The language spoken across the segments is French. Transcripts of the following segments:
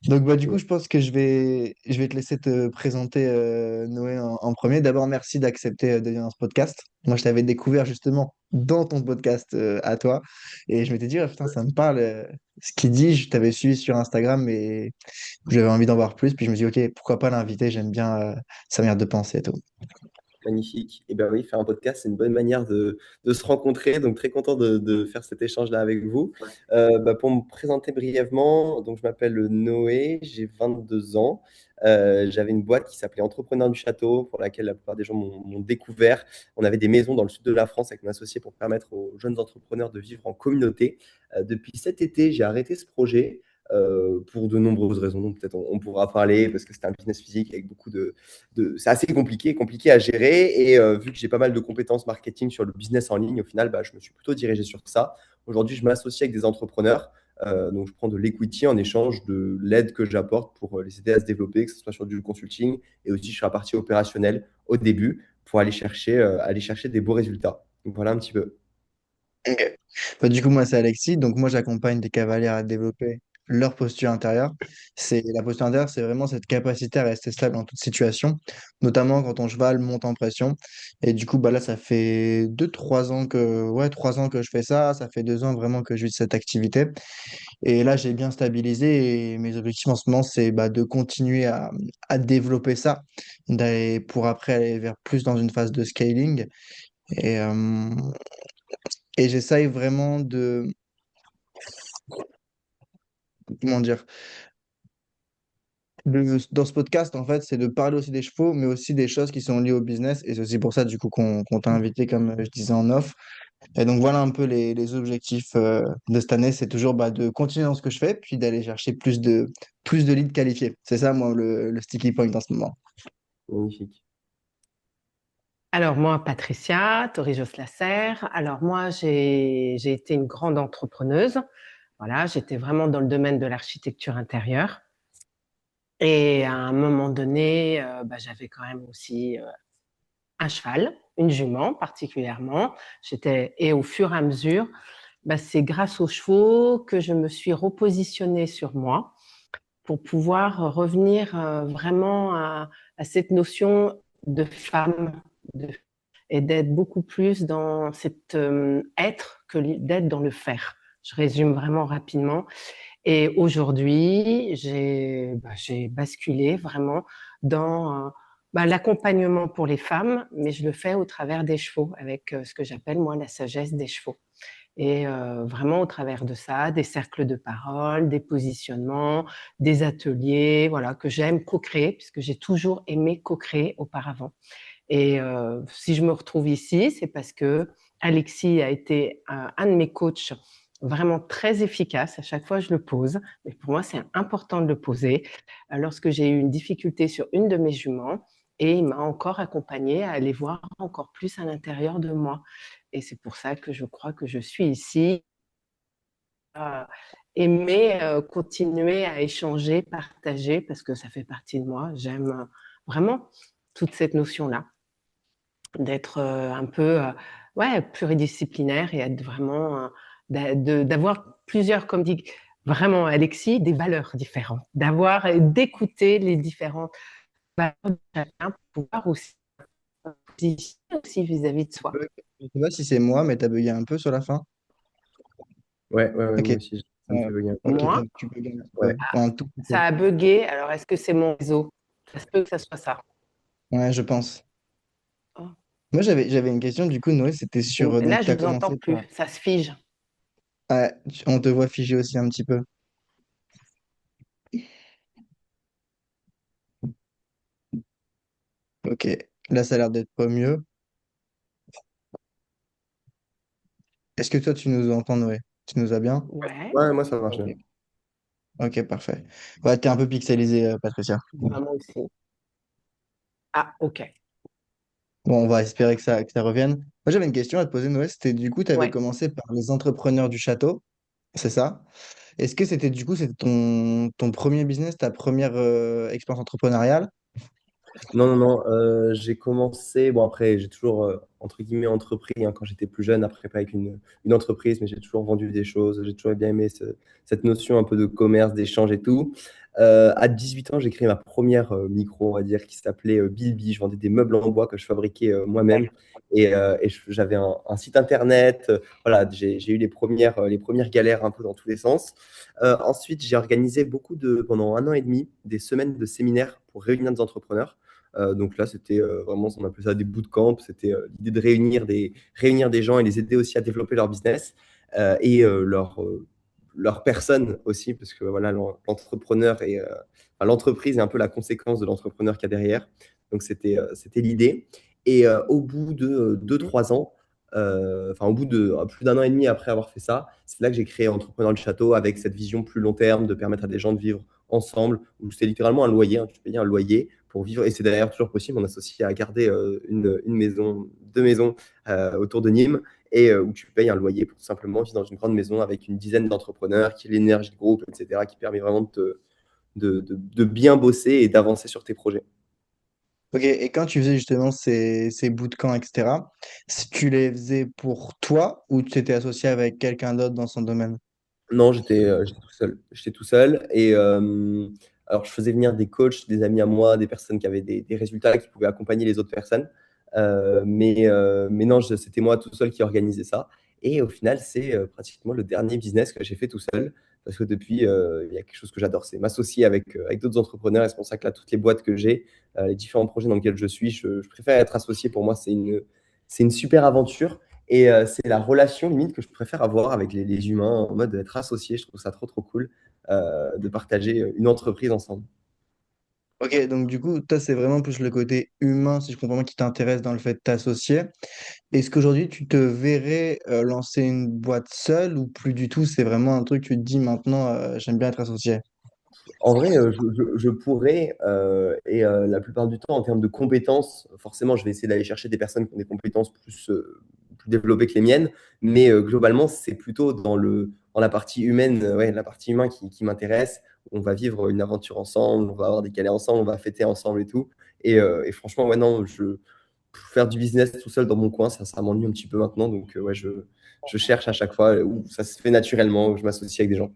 Donc du coup, je pense que je vais te laisser te présenter Noé en premier. D'abord, merci d'accepter de venir dans ce podcast. Moi, je t'avais découvert justement dans ton podcast à toi. Et je m'étais dit, ah, putain, ça me parle. Ce qu'il dit, je t'avais suivi sur Instagram et j'avais envie d'en voir plus. Puis je me dis, ok, pourquoi pas l'inviter? J'aime bien sa manière de penser et tout. Magnifique. Et bien oui, faire un podcast, c'est une bonne manière de se rencontrer. Donc très content de faire cet échange-là avec vous. Pour me présenter brièvement, donc je m'appelle Noé, j'ai 22 ans. J'avais une boîte qui s'appelait Entrepreneur du Château, pour laquelle la plupart des gens m'ont découvert. On avait des maisons dans le sud de la France avec mon associé pour permettre aux jeunes entrepreneurs de vivre en communauté. Depuis cet été, j'ai arrêté ce projet. Pour de nombreuses raisons, donc peut-être on pourra parler parce que c'était un business physique avec beaucoup c'est assez compliqué à gérer. Et vu que j'ai pas mal de compétences marketing sur le business en ligne, au final, je me suis plutôt dirigé sur ça. Aujourd'hui, je m'associe avec des entrepreneurs. Donc, je prends de l'equity en échange de l'aide que j'apporte pour les aider à se développer, que ce soit sur du consulting et aussi sur la partie opérationnelle au début pour aller chercher des beaux résultats. Donc, voilà un petit peu. Ok. Du coup, moi, c'est Alexis. Donc, moi, j'accompagne des cavaliers à développer leur posture intérieure. La posture intérieure, c'est vraiment cette capacité à rester stable en toute situation, notamment quand ton cheval monte en pression. Et du coup, là, ça fait 3 ans ouais, 3 ans que je fais ça. Ça fait 2 ans vraiment que je vis de cette activité. Et là, j'ai bien stabilisé. Et mes objectifs en ce moment, c'est de continuer à développer ça, pour après aller vers plus dans une phase de scaling. Et, euh, et j'essaye vraiment comment dire, dans ce podcast, en fait, c'est de parler aussi des chevaux, mais aussi des choses qui sont liées au business. Et c'est aussi pour ça, du coup, qu'on t'a invité, comme je disais en off. Et donc, voilà un peu les objectifs de cette année. C'est toujours de continuer dans ce que je fais, puis d'aller chercher plus de leads qualifiés. C'est ça, moi, le sticky point en ce moment. Magnifique. Alors moi, Patricia Torrijos-Lasserre. Alors moi, j'ai été une grande entrepreneuse. Voilà, j'étais vraiment dans le domaine de l'architecture intérieure. Et à un moment donné, j'avais quand même aussi un cheval, une jument particulièrement. Et au fur et à mesure, c'est grâce aux chevaux que je me suis repositionnée sur moi pour pouvoir revenir vraiment à cette notion de femme de- et d'être beaucoup plus dans cet être que d'être dans le faire. Je résume vraiment rapidement. Et aujourd'hui, j'ai basculé vraiment dans l'accompagnement pour les femmes, mais je le fais au travers des chevaux, avec ce que j'appelle moi la sagesse des chevaux. Et vraiment au travers de ça, des cercles de parole, des positionnements, des ateliers, voilà, que j'aime co-créer, puisque j'ai toujours aimé co-créer auparavant. Et si je me retrouve ici, c'est parce que Alexis a été un de mes coachs vraiment très efficace. À chaque fois, je le pose. Mais pour moi, c'est important de le poser. Lorsque j'ai eu une difficulté sur une de mes juments, et il m'a encore accompagnée à aller voir encore plus à l'intérieur de moi. Et c'est pour ça que je crois que je suis ici, à aimer continuer à échanger, partager, parce que ça fait partie de moi. J'aime vraiment toute cette notion-là d'être un peu ouais, pluridisciplinaire et être vraiment d'avoir plusieurs, comme dit vraiment Alexis, des valeurs différentes, d'avoir et d'écouter les différentes valeurs de chacun pour pouvoir aussi aussi vis-à-vis de soi. Je sais pas si c'est moi, mais t'as bugué un peu sur la fin. Ouais, Ok. moi aussi, ça me fait bugger un peu. Ok, Moi, tu peux gagner un peu. Ouais. Ouais, un tout petit peu. ça a bugué, alors est-ce que c'est mon réseau? Ça se peut que ça soit ça. Ouais, je pense. Oh. Moi, j'avais une question, du coup, Noé, c'était sur. Donc, Là, tu je as vous entends commencé plus, par. ça se fige. Ah, on te voit figé aussi un petit peu. Ok. Là, ça a l'air d'être pas mieux. Est-ce que toi, tu nous entends, Noé? Tu nous as bien? Ouais, Ouais, moi, ça marche Ok. bien. Ok, parfait. Ouais, t'es un peu pixelisé, Patricia. moi aussi. Ah, ok. Bon, on va espérer que ça revienne. Moi, j'avais une question à te poser, Noé. C'était du coup, tu avais Ouais. commencé par les entrepreneurs du château, c'est ça? Est-ce que c'était ton premier business, ta première expérience entrepreneuriale? Non, j'ai commencé. Bon, après, j'ai toujours entre guillemets entrepris hein, quand j'étais plus jeune, après pas avec une entreprise, mais j'ai toujours vendu des choses, j'ai toujours bien aimé cette notion un peu de commerce, d'échange et tout. À 18 ans, j'ai créé ma première micro, on va dire, qui s'appelait Bilby. Je vendais des meubles en bois que je fabriquais moi-même. Et j'avais un site internet. Voilà, j'ai eu les premières galères un peu dans tous les sens. Ensuite, j'ai organisé pendant 1 an et demi, des semaines de séminaires pour réunir des entrepreneurs. Donc là, c'était vraiment, on appelait ça des bootcamps. C'était l'idée de réunir des gens et les aider aussi à développer leur business et leur personne aussi, parce que voilà, l'entrepreneur enfin, l'entreprise est un peu la conséquence de l'entrepreneur qu'il y a derrière. Donc c'était l'idée. Et au bout de 2-3 ans, enfin au bout de plus d'1 an et demi après avoir fait ça, c'est là que j'ai créé Entrepreneur le Château avec cette vision plus long terme de permettre à des gens de vivre ensemble, où c'est littéralement un loyer, hein, tu payes un loyer pour vivre, et c'est d'ailleurs toujours possible, on associe à garder une maison, 2 maisons autour de Nîmes, et où tu payes un loyer pour tout simplement vivre dans une grande maison avec une dizaine d'entrepreneurs, qui est l'énergie de groupe, etc., qui permet vraiment de bien bosser et d'avancer sur tes projets. Ok, et quand tu faisais justement ces bootcamps, etc., si tu les faisais pour toi ou tu t'étais associé avec quelqu'un d'autre dans son domaine? Non, j'étais tout seul. J'étais tout seul. Et alors, je faisais venir des coachs, des amis à moi, des personnes qui avaient des résultats, qui pouvaient accompagner les autres personnes. Mais non, c'était moi tout seul qui organisais ça. Et au final, c'est pratiquement le dernier business que j'ai fait tout seul. Parce que depuis, il y a quelque chose que j'adore, c'est m'associer avec d'autres entrepreneurs. Et c'est pour ça que là, toutes les boîtes que j'ai, les différents projets dans lesquels je suis, je préfère être associé. Pour moi, c'est une super aventure. Et c'est la relation limite que je préfère avoir avec les humains, en mode être associé. Je trouve ça trop, trop cool de partager une entreprise ensemble. Ok, donc du coup, toi, c'est vraiment plus le côté humain, si je comprends bien, qui t'intéresse dans le fait de t'associer. Est-ce qu'aujourd'hui, tu te verrais lancer une boîte seule ou plus du tout, c'est vraiment un truc que tu te dis maintenant, j'aime bien être associé? En vrai, je pourrais, et la plupart du temps, en termes de compétences, forcément, je vais essayer d'aller chercher des personnes qui ont des compétences plus développées que les miennes. Mais globalement, c'est plutôt dans la partie humaine, ouais, la partie humaine qui m'intéresse. On va vivre une aventure ensemble, on va avoir des galères ensemble, on va fêter ensemble et tout. Et franchement, ouais, non, faire du business tout seul dans mon coin, ça m'ennuie un petit peu maintenant. Donc, ouais, je cherche à chaque fois où ça se fait naturellement, où je m'associe avec des gens.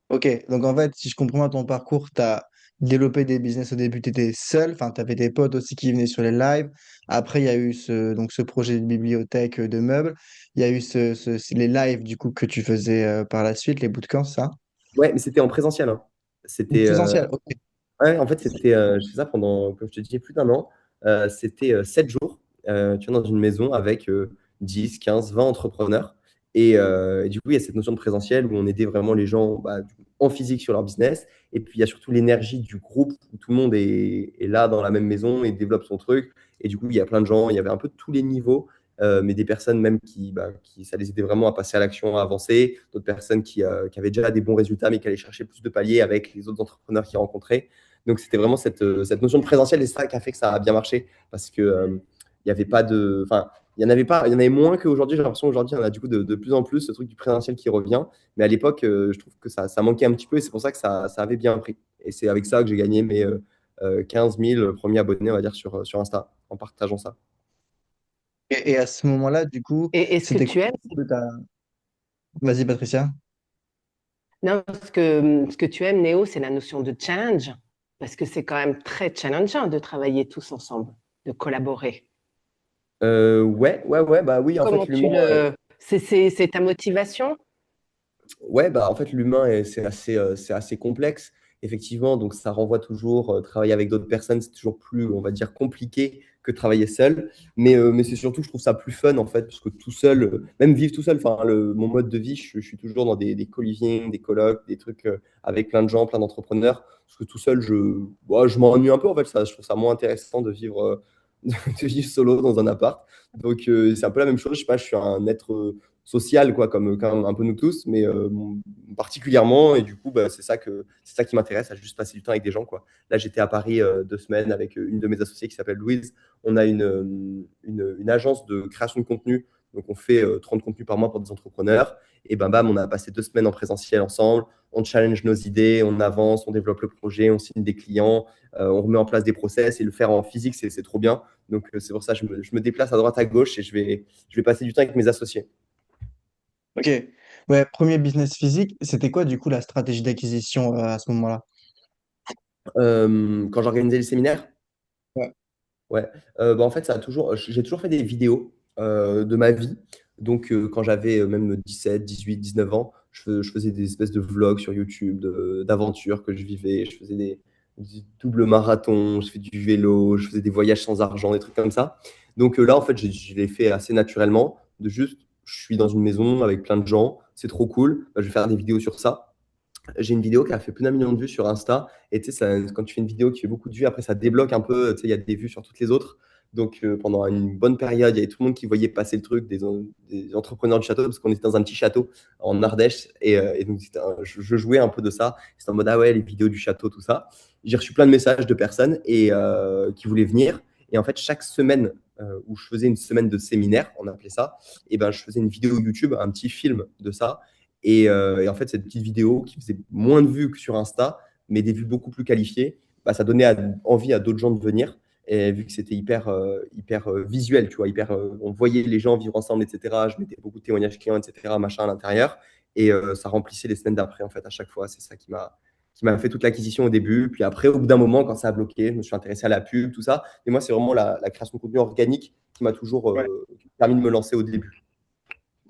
Ok, donc en fait, si je comprends bien ton parcours, tu as développé des business au début, tu étais seul, enfin, tu avais des potes aussi qui venaient sur les lives. Après, il y a eu ce projet de bibliothèque de meubles. Il y a eu les lives du coup que tu faisais par la suite, les bootcamps, ça. Ouais, mais c'était en présentiel, hein. En C'était, présentiel, ok. ouais, en fait, je fais ça pendant, comme je te disais, plus d'1 an. C'était 7 jours, tu vois, dans une maison avec 10, 15, 20 entrepreneurs. Et du coup, il y a cette notion de présentiel où on aidait vraiment les gens bah, en physique sur leur business. Et puis, il y a surtout l'énergie du groupe où tout le monde est là dans la même maison et développe son truc. Et du coup, il y a plein de gens, il y avait un peu de tous les niveaux, mais des personnes même ça les aidait vraiment à passer à l'action, à avancer. D'autres personnes qui avaient déjà des bons résultats, mais qui allaient chercher plus de paliers avec les autres entrepreneurs qu'ils rencontraient. Donc, c'était vraiment cette notion de présentiel et c'est ça qui a fait que ça a bien marché parce que il y avait pas de, enfin, il y en avait pas, il y en avait moins qu'aujourd'hui. J'ai l'impression qu'aujourd'hui, il y en a du coup de plus en plus ce truc du présentiel qui revient. Mais à l'époque, je trouve que ça manquait un petit peu et c'est pour ça que ça avait bien pris. Et c'est avec ça que j'ai gagné mes 15 000 premiers abonnés, on va dire, sur Insta en partageant ça. Et à ce moment-là, du coup, Et ce que c'était quoi tu aimes, un peu Vas-y, Patricia. non, ce que tu aimes, Néo, c'est la notion de challenge, parce que c'est quand même très challengeant de travailler tous ensemble, de collaborer. Ouais, ouais, ouais, bah oui, en fait, Comment l'humain. tu le... C'est ta motivation? Ouais, bah, en fait, l'humain, c'est assez complexe, effectivement. Donc, ça renvoie toujours, travailler avec d'autres personnes, c'est toujours plus, on va dire, compliqué que travailler seul. Mais c'est surtout, je trouve ça plus fun, en fait, parce que tout seul, même vivre tout seul, enfin, mon mode de vie, je suis toujours dans des co-living, des colocs, des trucs avec plein de gens, plein d'entrepreneurs. Parce que tout seul, ouais, je m'ennuie un peu, en fait. Je trouve ça moins intéressant de vivre, de vivre solo dans un appart. Donc, c'est un peu la même chose. Je sais pas, je suis un être social, quoi, comme un peu nous tous, mais particulièrement. Et du coup, bah, c'est ça qui m'intéresse, à juste passer du temps avec des gens, quoi. Là, j'étais à Paris 2 semaines avec une de mes associées qui s'appelle Louise. On a une agence de création de contenu Donc, on fait 30 contenus par mois pour des entrepreneurs. Et bam, on a passé 2 semaines en présentiel ensemble. On challenge nos idées, on avance, on développe le projet, on signe des clients, on remet en place des process. Et le faire en physique, c'est trop bien. Donc, c'est pour ça que je me déplace à droite, à gauche et je vais passer du temps avec mes associés. Ok. Ouais, premier business physique, c'était quoi du coup la stratégie d'acquisition à ce moment-là? Quand j'organisais les séminaires, Ouais. ouais, en fait, j'ai toujours fait des vidéos de ma vie. Donc, quand j'avais même 17, 18, 19 ans, je faisais des espèces de vlogs sur YouTube, d'aventures que je vivais. Je faisais des doubles marathons, je fais du vélo, je faisais des voyages sans argent, des trucs comme ça. Donc, là, en fait, je l'ai fait assez naturellement. De juste, je suis dans une maison avec plein de gens, c'est trop cool, bah, je vais faire des vidéos sur ça. J'ai une vidéo qui a fait plus d'1 million de vues sur Insta. Et tu sais, quand tu fais une vidéo qui fait beaucoup de vues, après, ça débloque un peu. Tu sais, il y a des vues sur toutes les autres. Donc, pendant une bonne période, il y avait tout le monde qui voyait passer le truc, des entrepreneurs du château, parce qu'on était dans un petit château en Ardèche. Et donc, je jouais un peu de ça. C'était en mode, ah ouais, les vidéos du château, tout ça. J'ai reçu plein de messages de personnes qui voulaient venir. Et en fait, chaque semaine où je faisais une semaine de séminaire, on appelait ça, et ben, je faisais une vidéo YouTube, un petit film de ça. Et en fait, cette petite vidéo qui faisait moins de vues que sur Insta, mais des vues beaucoup plus qualifiées, bah, ça donnait envie à d'autres gens de venir. Et vu que c'était hyper visuel, tu vois, on voyait les gens vivre ensemble, etc. Je mettais beaucoup de témoignages clients, etc., machin à l'intérieur. Et ça remplissait les semaines d'après, en fait, à chaque fois. C'est ça qui m'a fait toute l'acquisition au début. Puis après, au bout d'un moment, quand ça a bloqué, je me suis intéressé à la pub, tout ça. Et moi, c'est vraiment la création de contenu organique qui m'a toujours permis de me lancer au début.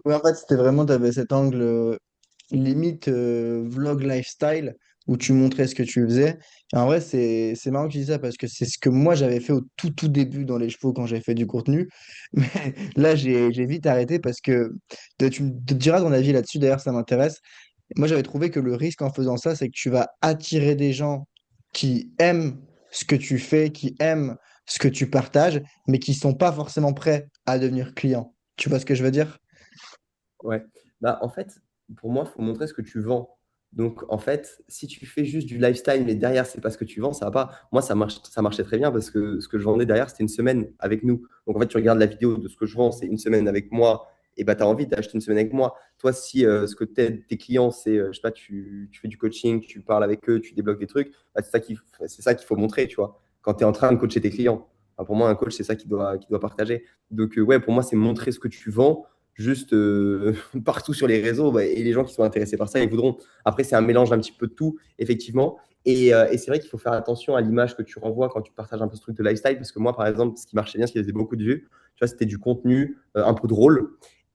Ouais, en fait, c'était vraiment, tu avais cet angle limite vlog lifestyle où tu montrais ce que tu faisais. Et en vrai, c'est marrant que tu dis ça parce que c'est ce que moi j'avais fait au tout début dans les chevaux quand j'avais fait du contenu. Mais là, j'ai vite arrêté parce que tu me te diras ton avis là-dessus, d'ailleurs, ça m'intéresse. Moi, j'avais trouvé que le risque en faisant ça, c'est que tu vas attirer des gens qui aiment ce que tu fais, qui aiment ce que tu partages, mais qui sont pas forcément prêts à devenir clients. Tu vois ce que je veux dire? Ouais. Bah, en fait, pour moi, il faut montrer ce que tu vends. Donc, en fait, si tu fais juste du lifestyle, mais derrière, c'est pas ce que tu vends, ça va pas. Moi, ça marchait très bien parce que ce que je vendais derrière, c'était une semaine avec nous. Donc, en fait, tu regardes la vidéo de ce que je vends, c'est une semaine avec moi, et bah, tu as envie d'acheter une semaine avec moi. Toi, si ce que t'aides tes clients, c'est, je sais pas, tu fais du coaching, tu parles avec eux, tu débloques des trucs, bah, c'est ça qu'il faut montrer, tu vois, quand tu es en train de coacher tes clients. Enfin, pour moi, un coach, c'est ça qu'il doit partager. Donc, ouais, pour moi, c'est montrer ce que tu vends juste partout sur les réseaux, bah, et les gens qui sont intéressés par ça, ils voudront. Après, c'est un mélange un petit peu de tout, effectivement. Et c'est vrai qu'il faut faire attention à l'image que tu renvoies quand tu partages un peu ce truc de lifestyle, parce que moi, par exemple, ce qui marchait bien, ce qui faisait beaucoup de vues, tu vois, c'était du contenu un peu drôle.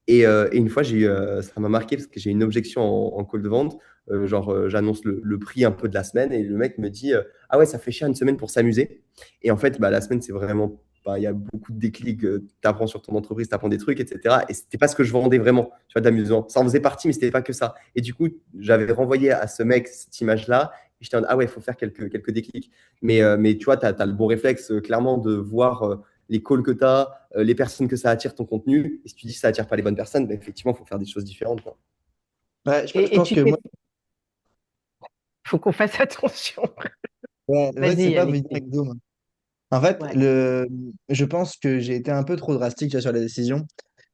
Et une fois, ça m'a marqué parce que j'ai une objection en call de vente. Genre, j'annonce le prix un peu de la semaine et le mec me dit ah ouais, ça fait cher une semaine pour s'amuser. Et en fait, bah, la semaine, c'est vraiment il y a beaucoup de déclics, tu apprends sur ton entreprise, tu apprends des trucs, etc. Et c'était pas ce que je vendais vraiment, tu vois, d'amusant. Ça en faisait partie, mais c'était pas que ça. Et du coup, j'avais renvoyé à ce mec cette image-là. Et j'étais en mode, ah ouais, il faut faire quelques déclics. Mais tu vois, tu as le bon réflexe, clairement, de voir les calls que tu as, les personnes que ça attire ton contenu. Et si tu dis que ça attire pas les bonnes personnes, bah, effectivement, il faut faire des choses différentes, quoi. Ouais, je Et pense tu que t'es... moi, faut qu'on fasse attention. ouais, en fait, c'est Vas-y, pas Yannick. venir avec dos. En fait, Ouais. je pense que j'ai été un peu trop drastique tu vois, sur la décision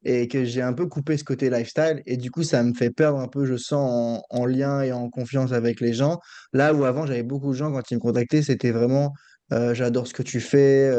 et que j'ai un peu coupé ce côté lifestyle et du coup, ça me fait perdre un peu, je sens, en lien et en confiance avec les gens. Là où avant, j'avais beaucoup de gens quand ils me contactaient, c'était vraiment j'adore ce que tu fais,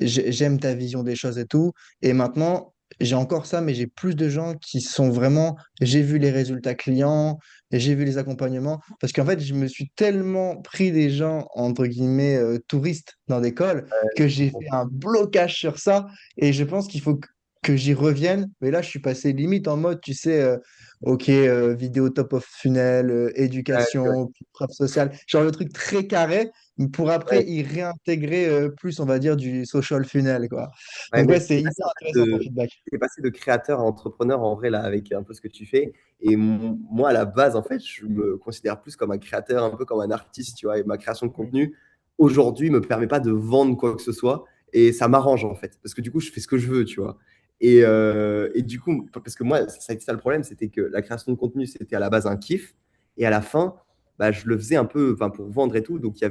j'aime ta vision des choses et tout. Et maintenant, j'ai encore ça, mais j'ai plus de gens qui sont vraiment, j'ai vu les résultats clients, j'ai vu les accompagnements, parce qu'en fait, je me suis tellement pris des gens, entre guillemets, touristes dans des cols, que j'ai fait un blocage sur ça, et je pense qu'il faut que j'y revienne, mais là, je suis passé limite en mode, tu sais, ok, vidéo top of funnel, Ouais, éducation, preuve sociale, genre le truc très carré, pour après ouais, y réintégrer plus, on va dire, du social funnel, quoi. ouais, Donc mais ouais, c'est hyper intéressant ton feedback. t'es passé de créateur à entrepreneur en vrai là avec un peu ce que tu fais. Et moi à la base en fait, je me considère plus comme un créateur, un peu comme un artiste, tu vois. Et ma création de Mm. contenu aujourd'hui me permet pas de vendre quoi que ce soit. Et ça m'arrange en fait, parce que du coup je fais ce que je veux, tu vois. Et du coup, parce que moi ça a été ça le problème, c'était que la création de contenu c'était à la base un kiff, et à la fin, bah, je le faisais un peu, enfin pour vendre et tout. Tu vois,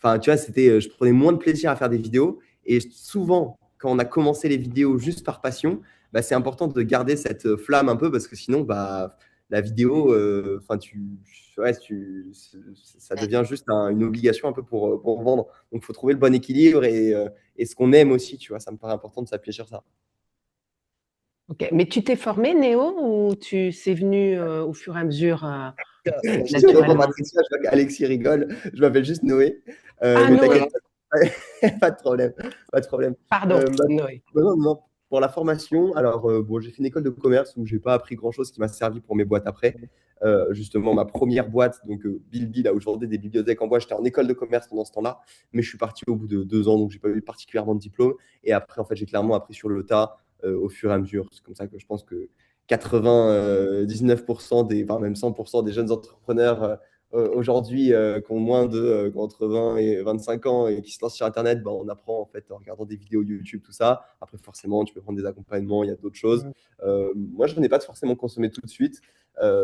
je prenais moins de plaisir à faire des vidéos. Et souvent quand on a commencé les vidéos juste par passion, bah, c'est important de garder cette flamme un peu parce que sinon, bah, la vidéo, enfin, ça devient juste une obligation un peu pour vendre. Donc, il faut trouver le bon équilibre et ce qu'on aime aussi, tu vois. Ça me paraît important de s'appuyer sur ça. Ok. Mais tu t'es formé, Néo, ou c'est venu au fur et à mesure Je suis désolé pour naturellement? Patricia, je vois qu'Alexis rigole. Je m'appelle juste Noé. Ah, Mais t'inquiète Noé, pas, pas de problème. Pas de problème. pardon, Bah, Noé. non, non, pour la formation, alors bon, j'ai fait une école de commerce où j'ai pas appris grand-chose qui m'a servi pour mes boîtes après. Justement, ma première boîte, donc Bilby, là aujourd'hui des bibliothèques en bois, j'étais en école de commerce pendant ce temps-là, mais je suis parti au bout de 2 ans, donc j'ai pas eu particulièrement de diplôme. Et après, en fait, j'ai clairement appris sur le tas au fur et à mesure. C'est comme ça que je pense que 99% enfin même 100% des jeunes entrepreneurs aujourd'hui qui ont entre 20 et 25 ans et qui se lancent sur Internet, bah, on apprend en fait en regardant des vidéos YouTube, tout ça. Après, forcément, tu peux prendre des accompagnements, il y a d'autres choses. Moi, je n'en ai pas forcément consommé tout de suite.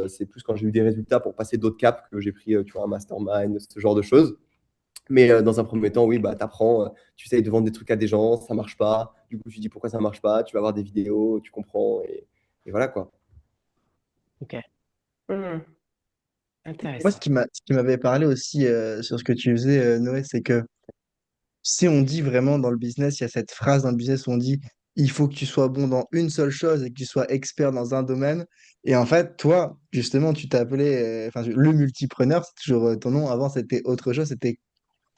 C'est plus quand j'ai eu des résultats pour passer d'autres caps que j'ai pris tu vois, un mastermind, ce genre de choses. Mais dans un premier temps, oui, bah, tu apprends, tu essayes de vendre des trucs à des gens, ça marche pas. Du coup, tu dis pourquoi ça marche pas, tu vas voir des vidéos, tu comprends et voilà quoi. Ok. Hmm, Moi, intéressant. ce qui m'avait parlé aussi sur ce que tu faisais, Noé, c'est que si on dit vraiment dans le business, il y a cette phrase dans le business où on dit il faut que tu sois bon dans une seule chose et que tu sois expert dans un domaine. Et en fait, toi, justement, tu t'appelais, enfin, le multipreneur, c'est toujours ton nom. Avant, c'était autre chose, c'était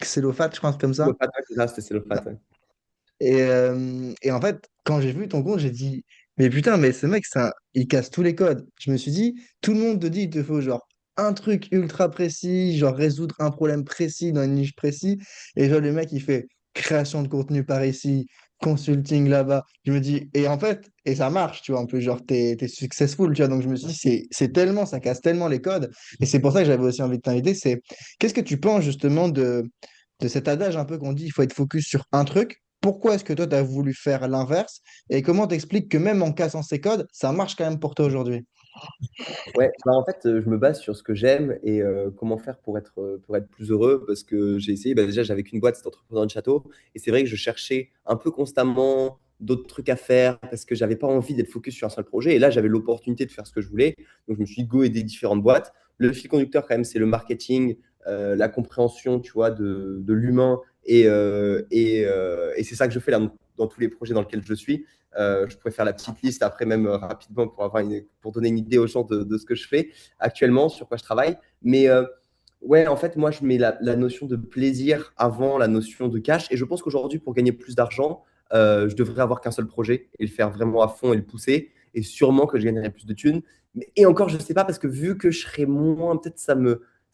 Xelophat, je pense, comme ça. Cellophane, ouais, c'est ça, c'était cellophane, ouais. Et en fait, quand j'ai vu ton compte, j'ai dit, mais putain, mais ce mec, ça, il casse tous les codes. Je me suis dit, tout le monde te dit, il te faut genre un truc ultra précis, genre résoudre un problème précis dans une niche précise. Et genre, le mec, il fait création de contenu par ici, consulting là-bas. Je me dis, et en fait, et ça marche, tu vois, en plus, genre, t'es successful, tu vois. Donc, je me suis dit, c'est tellement, ça casse tellement les codes. Et c'est pour ça que j'avais aussi envie de t'inviter. Qu'est-ce que tu penses justement de cet adage un peu qu'on dit, il faut être focus sur un truc? Pourquoi est-ce que toi, tu as voulu faire l'inverse? Et comment t'expliques que même en cassant ces codes, ça marche quand même pour toi aujourd'hui? Ouais, bah, en fait, je me base sur ce que j'aime et comment faire pour être plus heureux parce que j'ai essayé, bah, déjà, j'avais qu'une boîte, c'était Entrepreneur de Château et c'est vrai que je cherchais un peu constamment d'autres trucs à faire parce que j'avais pas envie d'être focus sur un seul projet et là, j'avais l'opportunité de faire ce que je voulais. Donc, je me suis dit, go aider différentes boîtes. Le fil conducteur, quand même, c'est le marketing, la compréhension, tu vois, de l'humain et c'est ça que je fais là dans tous les projets dans lesquels je suis. Je pourrais faire la petite liste après même rapidement pour donner une idée aux gens de ce que je fais actuellement, sur quoi je travaille. Mais ouais, en fait, moi, je mets la notion de plaisir avant la notion de cash. Et je pense qu'aujourd'hui, pour gagner plus d'argent, je devrais avoir qu'un seul projet et le faire vraiment à fond et le pousser. Et sûrement que je gagnerai plus de thunes. Et encore, je ne sais pas, parce que vu que je serais moins, peut-être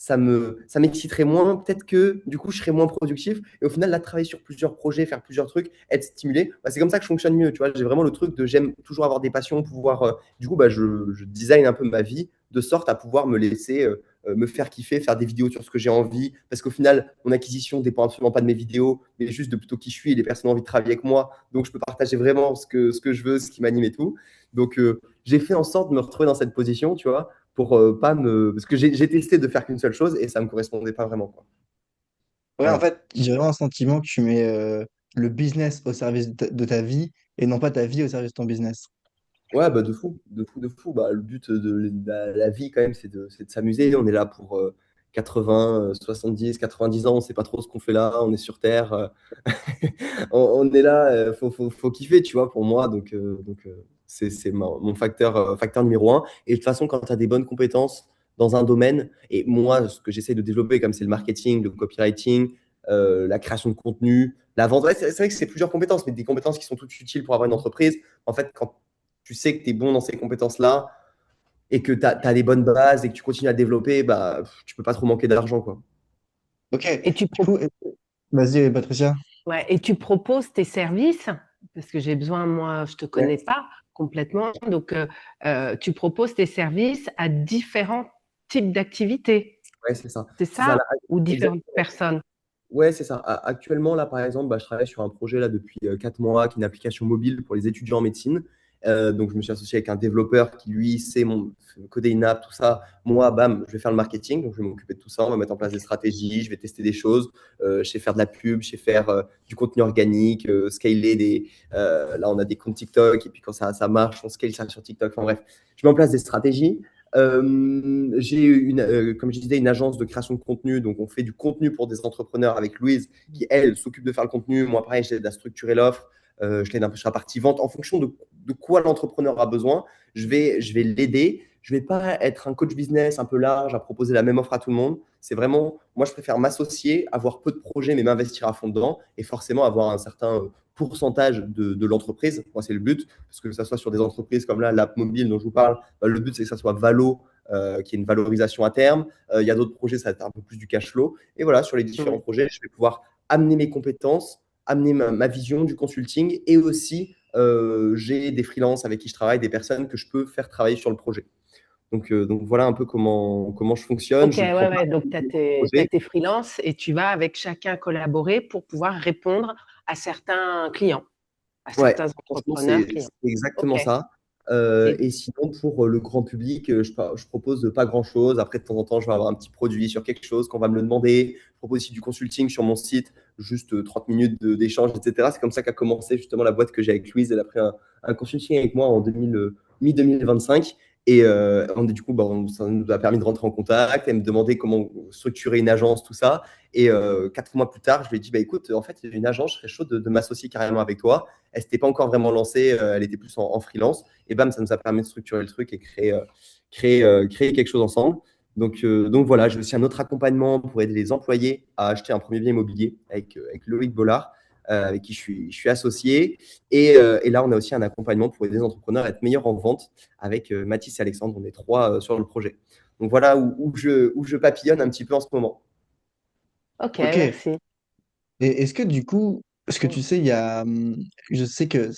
ça m'exciterait moins, peut-être que du coup je serais moins productif et au final là travailler sur plusieurs projets, faire plusieurs trucs, être stimulé, bah, c'est comme ça que je fonctionne mieux, tu vois, j'ai vraiment le truc de j'aime toujours avoir des passions, pouvoir du coup bah, je design un peu ma vie de sorte à pouvoir me laisser me faire kiffer, faire des vidéos sur ce que j'ai envie parce qu'au final mon acquisition dépend absolument pas de mes vidéos mais juste de plutôt qui je suis et les personnes ont envie de travailler avec moi, donc je peux partager vraiment ce que je veux, ce qui m'anime et tout, donc j'ai fait en sorte de me retrouver dans cette position, tu vois, pour pas me. Parce que j'ai testé de faire qu'une seule chose et ça ne me correspondait pas vraiment, quoi. Ouais, en Voilà. fait, j'ai vraiment un sentiment que tu mets le business au service de ta vie et non pas ta vie au service de ton business. Ouais, bah de fou, de fou, de fou. Bah, le but de la vie, quand même, c'est de s'amuser. On est là pour 80, 70, 90 ans, on ne sait pas trop ce qu'on fait là, on est sur Terre. On est là, faut kiffer, tu vois, pour moi. Donc c'est mon facteur numéro un. Et de toute façon, quand tu as des bonnes compétences dans un domaine, et moi, ce que j'essaie de développer, comme c'est le marketing, le copywriting, la création de contenu, la vente, ouais, c'est vrai que c'est plusieurs compétences, mais des compétences qui sont toutes utiles pour avoir une entreprise. En fait, quand tu sais que tu es bon dans ces compétences-là et que tu as les bonnes bases et que tu continues à développer, bah, tu peux pas trop manquer d'argent, quoi. Ok, Et tu, du coup, vas-y, Patricia. ouais, et tu proposes tes services, parce que j'ai besoin, moi, je te Ouais, connais pas complètement, donc tu proposes tes services à différents types d'activités, ouais, c'est ça. c'est C'est ça, ça? là, Ou différentes exactement. personnes? Ouais, c'est ça. Actuellement, là, par exemple, bah, je travaille sur un projet là depuis 4 mois qui est une application mobile pour les étudiants en médecine. Donc, je me suis associé avec un développeur qui, lui, sait coder une app, tout ça. Moi, bam, je vais faire le marketing. Donc, je vais m'occuper de tout ça. On va mettre en place des stratégies. Je vais tester des choses. Je sais faire de la pub. Je sais faire du contenu organique, scaler là, on a des comptes TikTok. Et puis, quand ça marche, on scale ça sur TikTok. Enfin, bref, je mets en place des stratégies. J'ai comme je disais, une agence de création de contenu. Donc, on fait du contenu pour des entrepreneurs avec Louise, qui, elle, s'occupe de faire le contenu. Moi, pareil, je l'aide à structurer l'offre. Je l'aide un peu sur la partie vente. En fonction de quoi l'entrepreneur a besoin, je vais l'aider. Je ne vais pas être un coach business un peu large à proposer la même offre à tout le monde. C'est vraiment, moi, je préfère m'associer, avoir peu de projets, mais m'investir à fond dedans et forcément avoir un certain pourcentage de l'entreprise. Moi, c'est le but, parce que ça soit sur des entreprises comme là, l'app mobile dont je vous parle, le but, c'est que ça soit valo, qui ait une valorisation à terme. Il y a d'autres projets, ça va être un peu plus du cash flow. Et voilà, sur les différents projets, je vais pouvoir amener mes compétences, amener ma vision du consulting et aussi j'ai des freelances avec qui je travaille, des personnes que je peux faire travailler sur le projet. Donc voilà un peu comment je fonctionne. Ok, Je prends pas ouais. Donc, tu as de t'as projet. tes freelances et tu vas avec chacun collaborer pour pouvoir répondre à certains clients, à Ouais, certains franchement, entrepreneurs clients. c'est Ok. exactement ça. Et, Et sinon, pour le grand public, je propose pas grand-chose. Après, de temps en temps, je vais avoir un petit produit sur quelque chose qu'on va me le demander. Je propose aussi du consulting sur mon site, juste 30 minutes d'échange, etc. C'est comme ça qu'a commencé justement la boîte que j'ai avec Louise. Elle a pris un consulting avec moi en mi-2025. Et du coup, bah, ça nous a permis de rentrer en contact. Elle me demandait comment structurer une agence, tout ça. Et 4 mois plus tard, je lui ai dit, bah, écoute, en fait, j'ai une agence, je serais chaud de m'associer carrément avec toi. Elle s'était pas encore vraiment lancée, elle était plus en freelance. Et bam, ça nous a permis de structurer le truc et créer quelque chose ensemble. Donc voilà, j'ai aussi un autre accompagnement pour aider les employés à acheter un premier bien immobilier avec Loïc Bollard, avec qui je suis associé. Et là, on a aussi un accompagnement pour aider les entrepreneurs à être meilleurs en vente avec Mathis et Alexandre. On est trois sur le projet. Donc voilà où je papillonne un petit peu en ce moment. ok, Ok. Et merci. est-ce que du coup, parce que tu sais, je sais que,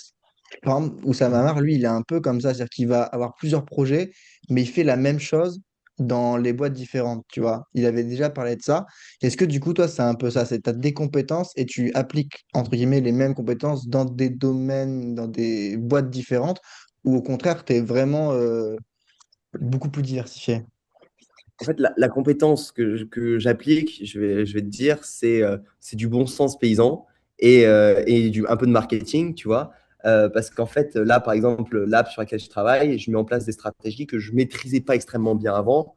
par exemple, Oussama Amar, lui, il est un peu comme ça, c'est-à-dire qu'il va avoir plusieurs projets, mais il fait la même chose dans les boîtes différentes, tu vois. Il avait déjà parlé de ça. Est-ce que du coup, toi, c'est un peu ça, c'est tu as des compétences et tu appliques, entre guillemets, les mêmes compétences dans des domaines, dans des boîtes différentes, ou au contraire, tu es vraiment beaucoup plus diversifié? En fait, la compétence que j'applique, je vais te dire, c'est du bon sens paysan et un peu de marketing, tu vois. Parce qu'en fait, là, par exemple, l'app sur laquelle je travaille, je mets en place des stratégies que je maîtrisais pas extrêmement bien avant,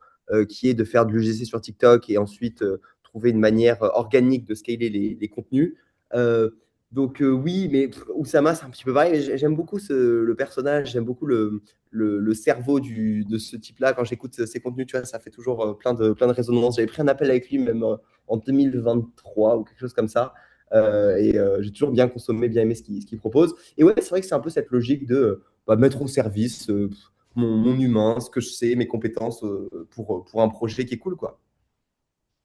qui est de faire de l'UGC sur TikTok et ensuite trouver une manière organique de scaler les contenus. Euh, donc oui, mais Oussama, c'est un petit peu pareil. Mais j'aime beaucoup le personnage, j'aime beaucoup le cerveau de ce type-là. Quand j'écoute ses contenus, tu vois, ça fait toujours plein de résonances. J'avais pris un appel avec lui même en 2023 ou quelque chose comme ça. Et j'ai toujours bien consommé, bien aimé ce qu'il propose. Et ouais, c'est vrai que c'est un peu cette logique de mettre au service mon humain, ce que je sais, mes compétences pour un projet qui est cool, quoi.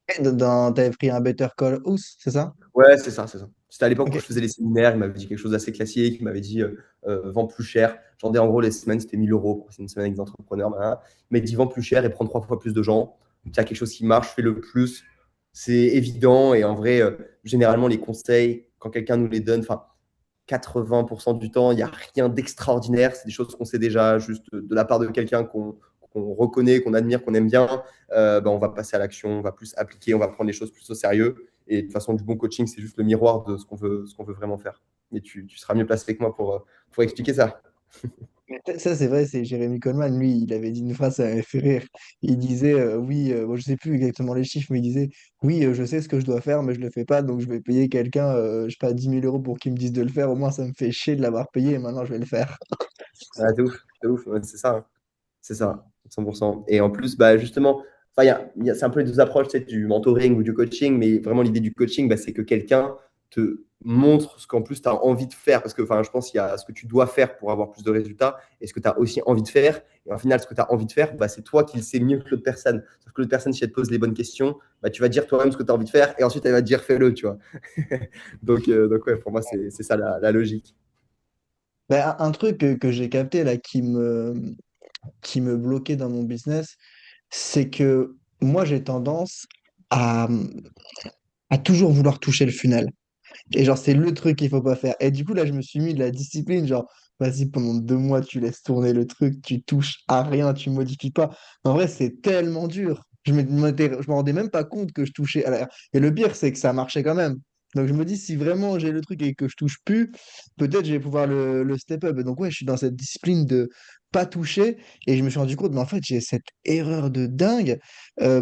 T'avais pris un Better Call Ous, c'est ça? Ouais, c'est ça, c'est ça. C'était à l'époque où Ok. je faisais les séminaires, il m'avait dit quelque chose d'assez classique, il m'avait dit vends plus cher. J'en ai en gros les semaines, c'était 1 000 euros, c'est une semaine avec des entrepreneurs. Voilà. Il m'a dit vends plus cher et prends 3 fois plus de gens. Donc, il y a quelque chose qui marche, fais le plus. C'est évident et en vrai, généralement, les conseils, quand quelqu'un nous les donne, enfin, 80% du temps, il n'y a rien d'extraordinaire. C'est des choses qu'on sait déjà, juste de la part de quelqu'un qu'on reconnaît, qu'on admire, qu'on aime bien. On va passer à l'action, on va plus appliquer, on va prendre les choses plus au sérieux. Et de toute façon, du bon coaching, c'est juste le miroir de ce qu'on veut vraiment faire. Et tu seras mieux placé que moi pour expliquer ça. Ça, c'est vrai, c'est Jérémy Coleman. Lui, il avait dit une phrase, ça m'avait fait rire. Il disait, oui, bon, je sais plus exactement les chiffres, mais il disait, oui, je sais ce que je dois faire, mais je le fais pas, donc je vais payer quelqu'un, je sais pas, 10 000 € pour qu'il me dise de le faire. Au moins, ça me fait chier de l'avoir payé et maintenant, je vais le faire. Ah, t'es ouf, t'es ouf. Ouais, c'est ça, hein. C'est ça, 100%. Et en plus, justement, enfin, c'est un peu les deux approches, tu sais, du mentoring ou du coaching, mais vraiment l'idée du coaching, c'est que quelqu'un te montre ce qu'en plus tu as envie de faire. Parce que enfin, je pense qu'il y a ce que tu dois faire pour avoir plus de résultats et ce que tu as aussi envie de faire. Et au final, ce que tu as envie de faire, c'est toi qui le sais mieux que l'autre personne. Sauf que l'autre personne, si elle te pose les bonnes questions, tu vas dire toi-même ce que tu as envie de faire et ensuite elle va te dire fais-le, tu vois. Donc ouais, pour moi, c'est ça la logique. Ben, un truc que j'ai capté là qui me bloquait dans mon business, c'est que moi, j'ai tendance à toujours vouloir toucher le funnel. Et genre, c'est le truc qu'il faut pas faire. Et du coup, là, je me suis mis de la discipline. Genre, vas-y, pendant 2 mois, tu laisses tourner le truc, tu touches à rien, tu modifies pas. En vrai, c'est tellement dur. Je me rendais même pas compte que je touchais à la... Et le pire, c'est que ça marchait quand même. Donc je me dis, si vraiment j'ai le truc et que je touche plus, peut-être je vais pouvoir le step up. Et donc ouais, je suis dans cette discipline de pas toucher. Et je me suis rendu compte, mais en fait, j'ai cette erreur de dingue.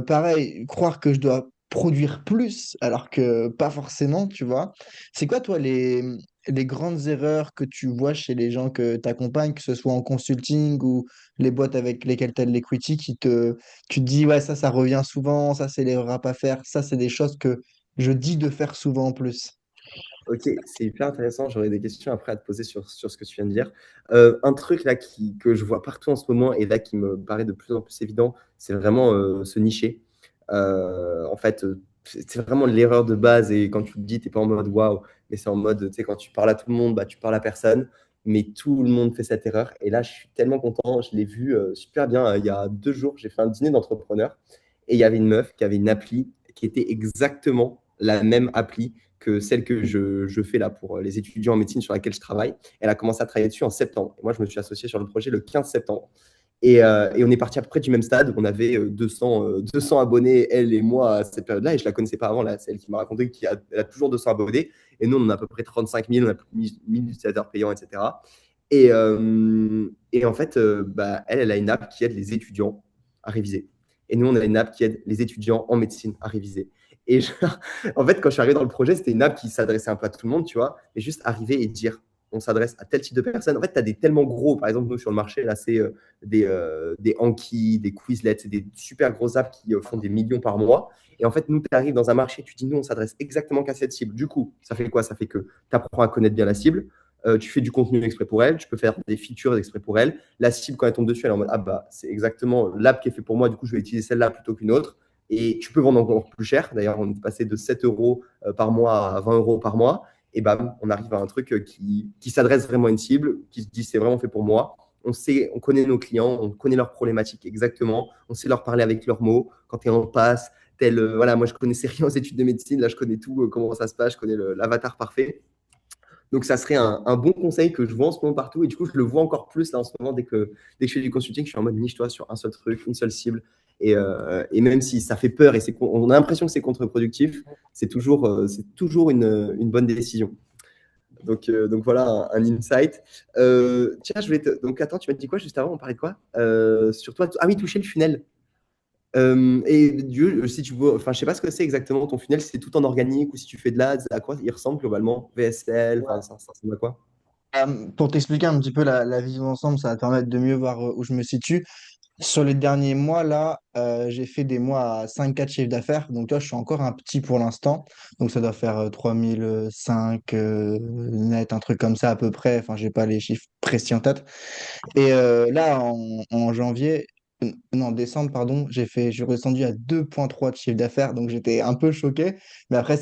Pareil, croire que je dois produire plus alors que pas forcément, tu vois. C'est quoi, toi, les grandes erreurs que tu vois chez les gens que tu accompagnes, que ce soit en consulting ou les boîtes avec lesquelles tu as de l'equity, tu te dis, ouais, ça revient souvent, ça, c'est l'erreur à pas faire, ça, c'est des choses que je dis de faire souvent en plus. Ok, c'est hyper intéressant. J'aurais des questions après à te poser sur ce que tu viens de dire. Un truc là que je vois partout en ce moment et là qui me paraît de plus en plus évident, c'est vraiment se nicher. En fait, c'est vraiment l'erreur de base. Et quand tu te dis, tu n'es pas en mode waouh, mais c'est en mode, tu sais, quand tu parles à tout le monde, bah, tu parles à personne. Mais tout le monde fait cette erreur. Et là, je suis tellement content. Je l'ai vu super bien. Il y a 2 jours, j'ai fait un dîner d'entrepreneurs et il y avait une meuf qui avait une appli qui était exactement la même appli que celle que je fais là pour les étudiants en médecine sur laquelle je travaille. Elle a commencé à travailler dessus en septembre. Et moi, je me suis associé sur le projet le 15 septembre. Et on est parti à peu près du même stade. On avait 200 abonnés, elle et moi, à cette période-là. Et je ne la connaissais pas avant. Là, c'est elle qui m'a raconté qu'elle a toujours 200 abonnés. Et nous, on en a à peu près 35 000. On a plus de 1000 utilisateurs payants, etc. Et en fait, bah, elle a une app qui aide les étudiants à réviser. Et nous, on a une app qui aide les étudiants en médecine à réviser. Et en fait, quand je suis arrivé dans le projet, c'était une app qui s'adressait un peu à tout le monde, tu vois, et juste arriver et dire, on s'adresse à tel type de personnes. En fait, tu as des tellement gros, par exemple, nous sur le marché, là, c'est des Anki, des Quizlet, c'est des super grosses apps qui font des millions par mois. Et en fait, nous, tu arrives dans un marché, tu dis, nous, on s'adresse exactement qu'à cette cible. Du coup, ça fait quoi? Ça fait que tu apprends à connaître bien la cible. Tu fais du contenu exprès pour elle, tu peux faire des features exprès pour elle. La cible, quand elle tombe dessus, elle est en mode, ah bah, c'est exactement l'app qui est fait pour moi, du coup, je vais utiliser celle-là plutôt qu'une autre. Et tu peux vendre encore plus cher. D'ailleurs, on est passé de 7 euros par mois à 20 euros par mois. Et bam, on arrive à un truc qui s'adresse vraiment à une cible, qui se dit c'est vraiment fait pour moi. On sait, on connaît nos clients, on connaît leurs problématiques exactement, on sait leur parler avec leurs mots. Quand tu es en passe, voilà, moi je connaissais rien aux études de médecine, là je connais tout, comment ça se passe, je connais l'avatar parfait. Donc, ça serait un bon conseil que je vois en ce moment partout. Et du coup, je le vois encore plus là en ce moment dès que je fais du consulting, je suis en mode niche-toi sur un seul truc, une seule cible. Et même si ça fait peur et on a l'impression que c'est contre-productif, c'est toujours une bonne décision. Donc voilà un insight. Tiens, donc attends, tu m'as dit quoi juste avant? On parlait de quoi? Sur toi. Ah oui, toucher le funnel. Et Dieu, si tu vois, enfin, je sais pas ce que c'est exactement ton funnel, si c'est tout en organique ou si tu fais de l'ADS, à quoi il ressemble globalement? VSL, enfin, ça ressemble à quoi? Pour t'expliquer un petit peu la vision d'ensemble, ça va te permettre de mieux voir où je me situe. Sur les derniers mois, là, j'ai fait des mois à 5 4 chiffres d'affaires. Donc, toi, je suis encore un petit pour l'instant. Donc, ça doit faire 3005 net, un truc comme ça à peu près. Enfin, j'ai pas les chiffres précis en tête. Et là, en janvier, non, décembre, pardon, je suis redescendu à 2,3 de chiffre d'affaires. Donc, j'étais un peu choqué. Mais après,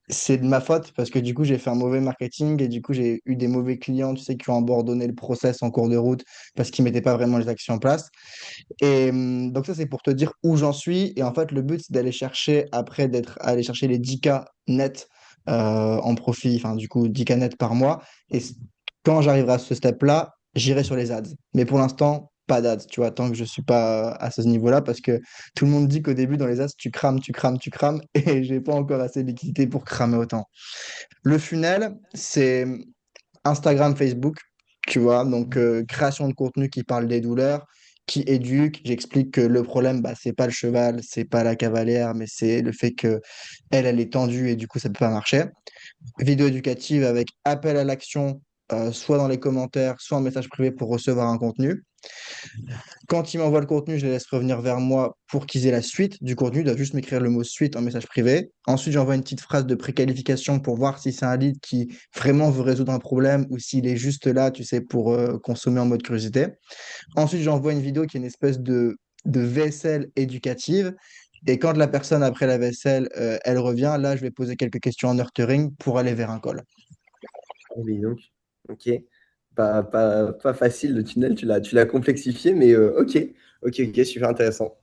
c'est de ma faute parce que du coup, j'ai fait un mauvais marketing et du coup, j'ai eu des mauvais clients, tu sais, qui ont abandonné le process en cours de route parce qu'ils mettaient pas vraiment les actions en place. Et donc, ça, c'est pour te dire où j'en suis. Et en fait, le but, c'est d'aller chercher, après, aller chercher les 10K net en profit, enfin, du coup, 10K net par mois. Et quand j'arriverai à ce step-là, j'irai sur les ads. Mais pour l'instant, pas d'ads, tu vois, tant que je suis pas à ce niveau-là, parce que tout le monde dit qu'au début, dans les ads, tu crames, tu crames, tu crames, et j'ai pas encore assez de liquidité pour cramer autant. Le funnel, c'est Instagram, Facebook, tu vois, donc création de contenu qui parle des douleurs, qui éduque. J'explique que le problème, bah, c'est pas le cheval, c'est pas la cavalière, mais c'est le fait que elle est tendue et du coup, ça peut pas marcher. Vidéo éducative avec appel à l'action, soit dans les commentaires, soit en message privé pour recevoir un contenu. Quand ils m'envoient le contenu, je les laisse revenir vers moi pour qu'ils aient la suite du contenu. Ils doivent juste m'écrire le mot suite en message privé. Ensuite, j'envoie une petite phrase de préqualification pour voir si c'est un lead qui vraiment veut résoudre un problème ou s'il est juste là, tu sais, pour consommer en mode curiosité. Ensuite, j'envoie une vidéo qui est une espèce de vaisselle éducative. Et quand la personne, après la vaisselle, elle revient, là, je vais poser quelques questions en nurturing pour aller vers un call. Ah oui, donc, ok. Pas facile le tunnel, tu l'as complexifié, mais ok, ok, ok, super intéressant.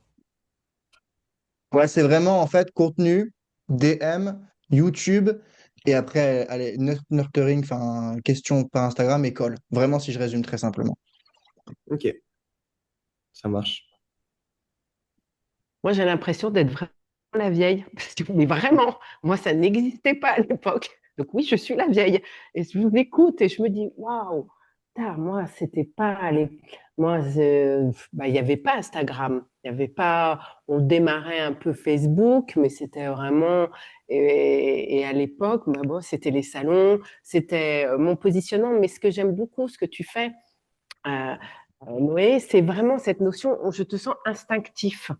Ouais, c'est vraiment en fait contenu, DM, YouTube Et après, allez, nurturing, enfin, question par Instagram et call. Vraiment, si je résume très simplement. Ok, ça marche. Moi, j'ai l'impression d'être vraiment la vieille. Mais vraiment, moi, ça n'existait pas à l'époque. Donc oui, je suis la vieille. Et je vous écoute et je me dis, waouh, putain, moi, c'était pas moi, bah, il n'y avait pas Instagram. Il y avait pas. On démarrait un peu Facebook, mais c'était vraiment. Et à l'époque, bah, bon, c'était les salons, c'était mon positionnement. Mais ce que j'aime beaucoup, ce que tu fais, euh, Noé, c'est vraiment cette notion où je te sens instinctif.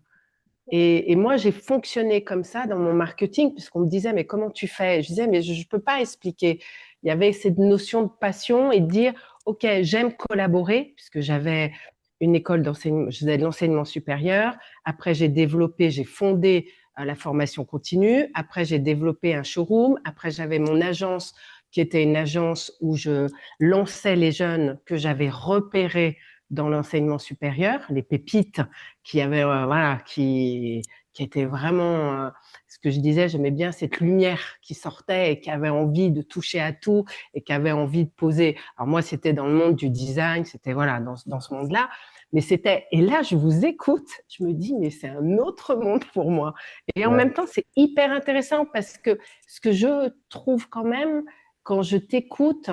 Et moi, j'ai fonctionné comme ça dans mon marketing, puisqu'on me disait, mais comment tu fais? Je disais, mais je ne peux pas expliquer. Il y avait cette notion de passion et de dire, OK, j'aime collaborer, puisque j'avais une école d'enseignement, je faisais de l'enseignement supérieur. Après, j'ai fondé la formation continue. Après, j'ai développé un showroom. Après, j'avais mon agence, qui était une agence où je lançais les jeunes que j'avais repérés dans l'enseignement supérieur, les pépites qui avait voilà qui était vraiment ce que je disais, j'aimais bien cette lumière qui sortait et qui avait envie de toucher à tout et qui avait envie de poser. Alors moi c'était dans le monde du design, c'était voilà dans ce monde-là, mais c'était et là je vous écoute, je me dis mais c'est un autre monde pour moi. Et en Ouais. même temps c'est hyper intéressant parce que ce que je trouve quand même quand je t'écoute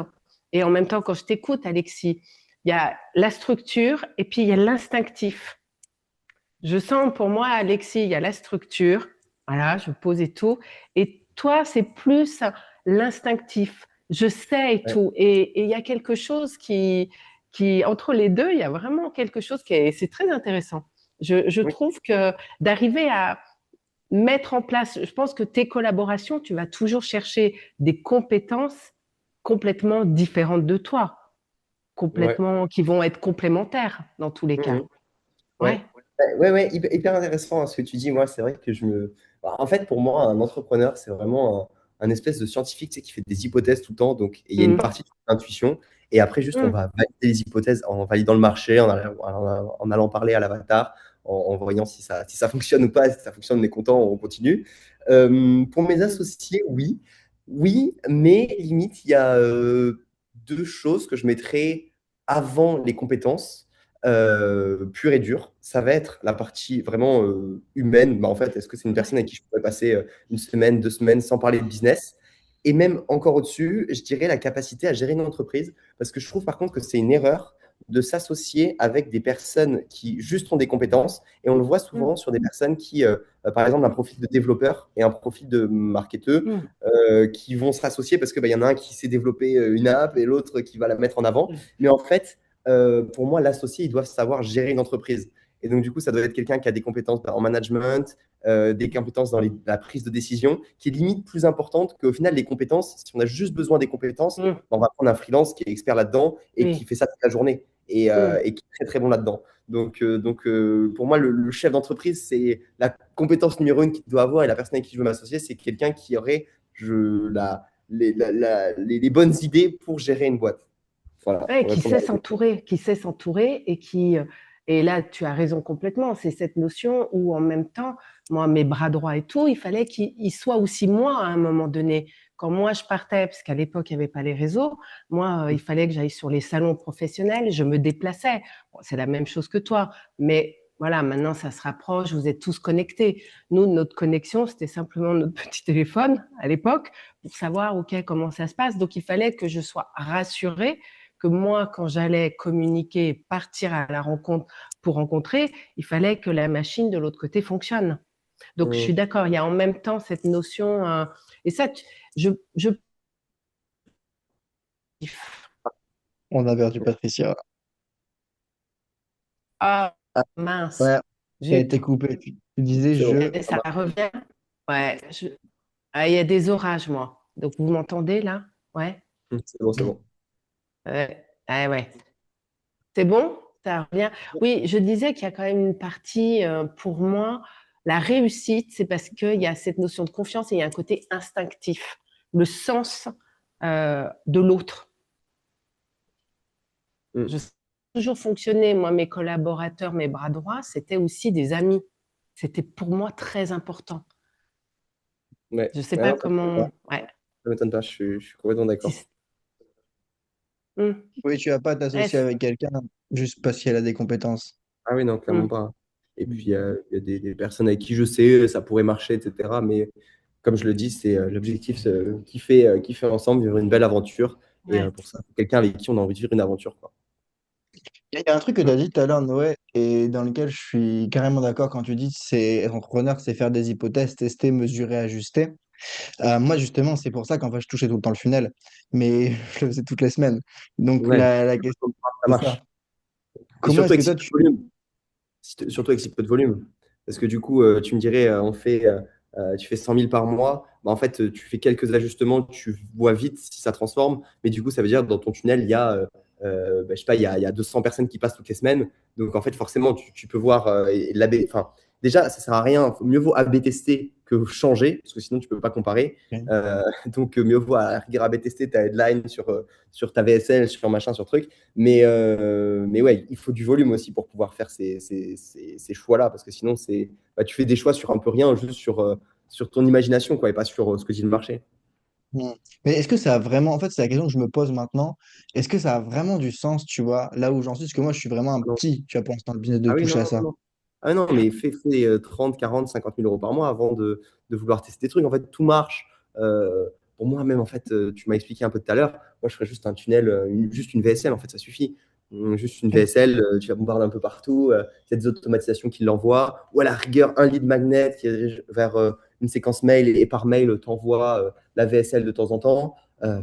et en même temps quand je t'écoute Alexis, il y a la structure et puis il y a l'instinctif. Je sens pour moi, Alexis, il y a la structure, voilà, je pose et tout. Et toi, c'est plus l'instinctif. Je sais et Ouais. tout. Et il y a quelque chose entre les deux, il y a vraiment quelque chose c'est très intéressant. Je Oui. trouve que d'arriver à mettre en place, je pense que tes collaborations, tu vas toujours chercher des compétences complètement différentes de toi, Ouais. complètement, qui vont être complémentaires dans tous les cas. Mhm. Ouais. Ouais. Ouais, ouais, hyper intéressant, hein, ce que tu dis. Moi, c'est vrai que en fait, pour moi, un entrepreneur, c'est vraiment un espèce de scientifique, tu sais, qui fait des hypothèses tout le temps. Donc, et il y a une Mm. partie d'intuition. Et après, juste, on Mm. va valider les hypothèses en validant le marché, en allant parler à l'avatar, en voyant si ça fonctionne ou pas. Si ça fonctionne, on est content, on continue. Pour mes Mm. associés, oui. Oui, mais limite, il y a deux choses que je mettrais avant les compétences pure et dure, ça va être la partie vraiment humaine. Bah, en fait, est-ce que c'est une Ouais. personne avec qui je pourrais passer une semaine, 2 semaines sans parler de business? Et même encore au-dessus, je dirais la capacité à gérer une entreprise, parce que je trouve par contre que c'est une erreur de s'associer avec des personnes qui juste ont des compétences, et on le voit Mm. souvent sur des personnes qui, par exemple, un profil de développeur et un profil de marketeur, Mm. qui vont se rassocier parce que bah, y en a un qui sait développer une app et l'autre qui va la mettre en avant. Mm. Mais en fait, pour moi, l'associé, il doit savoir gérer une entreprise. Et donc, du coup, ça doit être quelqu'un qui a des compétences en management, des compétences dans la prise de décision, qui est limite plus importante qu'au final, les compétences. Si on a juste besoin des compétences, Mm. on va prendre un freelance qui est expert là-dedans et qui Oui. fait ça toute la journée Mm. et qui est très, très bon là-dedans. Donc, pour moi, le chef d'entreprise, c'est la compétence numéro une qu'il doit avoir et la personne avec qui je veux m'associer, c'est quelqu'un qui aurait les bonnes idées pour gérer une boîte. Voilà, Ouais, pour répondre à la question. qui sait s'entourer et là, tu as raison complètement. C'est cette notion où en même temps, moi, mes bras droits et tout, il fallait qu'ils soient aussi moi à un moment donné. Quand moi je partais, parce qu'à l'époque il n'y avait pas les réseaux, moi il fallait que j'aille sur les salons professionnels, je me déplaçais. Bon, c'est la même chose que toi, mais voilà, maintenant ça se rapproche, vous êtes tous connectés. Nous, notre connexion, c'était simplement notre petit téléphone à l'époque pour savoir ok comment ça se passe. Donc il fallait que je sois rassurée que moi, quand j'allais communiquer, partir à la rencontre pour rencontrer, il fallait que la machine de l'autre côté fonctionne. Donc, je suis Mmh. d'accord, il y a en même temps cette notion, et ça, je On a perdu Patricia. ah, Ah, mince, ouais, ça a zut, été coupé. Tu disais C'est bon. ça revient. Ouais, ah, il y a des orages, moi. Donc, vous m'entendez là? Ouais, C'est bon, c'est bon. ouais, ouais. C'est bon? Ça revient. Oui, je disais qu'il y a quand même une partie, pour moi, la réussite, c'est parce qu'il y a cette notion de confiance et il y a un côté instinctif, le sens de l'autre. Mmh. Je sais toujours fonctionner, moi, mes collaborateurs, mes bras droits, c'était aussi des amis. C'était pour moi très important. Ouais. Je ne sais Ouais, pas non, parce que, comment. Ouais. Ça m'étonne pas, je suis complètement d'accord. Si- Hmm. Oui, tu vas pas t'associer Est-ce- avec quelqu'un juste parce qu'elle a des compétences. Ah oui, non, clairement hmm. pas. Et puis, il y a des personnes avec qui je sais, ça pourrait marcher, etc. Mais comme je le dis, c'est l'objectif, c'est, kiffer ensemble, vivre une belle aventure. Et Ouais. pour ça, faut quelqu'un avec qui on a envie de vivre une aventure, quoi. Il y a un truc que tu as dit tout à l'heure, Noé, et dans lequel je suis carrément d'accord quand tu dis c'est être entrepreneur, c'est faire des hypothèses, tester, mesurer, ajuster. Moi, justement, c'est pour ça qu'en fait, je touchais tout le temps le funnel, mais je le faisais toutes les semaines. Donc, Ouais, la question, ça c'est ça. marche. Et Comment surtout est-ce que avec si toi, peu tu... de volume. Surtout avec si peu de volume. Parce que du coup, tu me dirais, tu fais 100 000 par mois. Bah, en fait, tu fais quelques ajustements, tu vois vite si ça transforme. Mais du coup, ça veut dire que dans ton tunnel, il y a, bah, je sais pas, il y a 200 personnes qui passent toutes les semaines. Donc, en fait, forcément, tu peux voir enfin, déjà, ça sert à rien. Mieux vaut A/B tester que changer, parce que sinon, tu peux pas comparer. Ok. Donc, mieux vaut à la rigueur A/B tester ta headline sur ta VSL, sur machin, sur truc. Mais ouais, il faut du volume aussi pour pouvoir faire ces choix-là, parce que sinon, bah, tu fais des choix sur un peu rien, juste sur ton imagination, quoi, et pas sur ce que dit le marché. Hmm. Mais est-ce que ça a vraiment... En fait, c'est la question que je me pose maintenant. Est-ce que ça a vraiment du sens, tu vois, là où j'en suis? Parce que moi, je suis vraiment un Non. petit, tu vois, pour l'instant, le business de Ah oui, toucher non, à non, ça. non. Ah non, mais fais 30, 40, 50 000 euros par mois avant de vouloir tester des trucs. En fait, tout marche. Euh, pour moi, même, en fait, tu m'as expliqué un peu tout à l'heure. Moi, je ferais juste un tunnel, juste une VSL, en fait, ça suffit. Juste une Ok. VSL, tu la bombardes un peu partout. Il y a des automatisations qui l'envoient. Ou à la rigueur, un lead magnet qui dirige vers une séquence mail et par mail, t'envoie la VSL de temps en temps.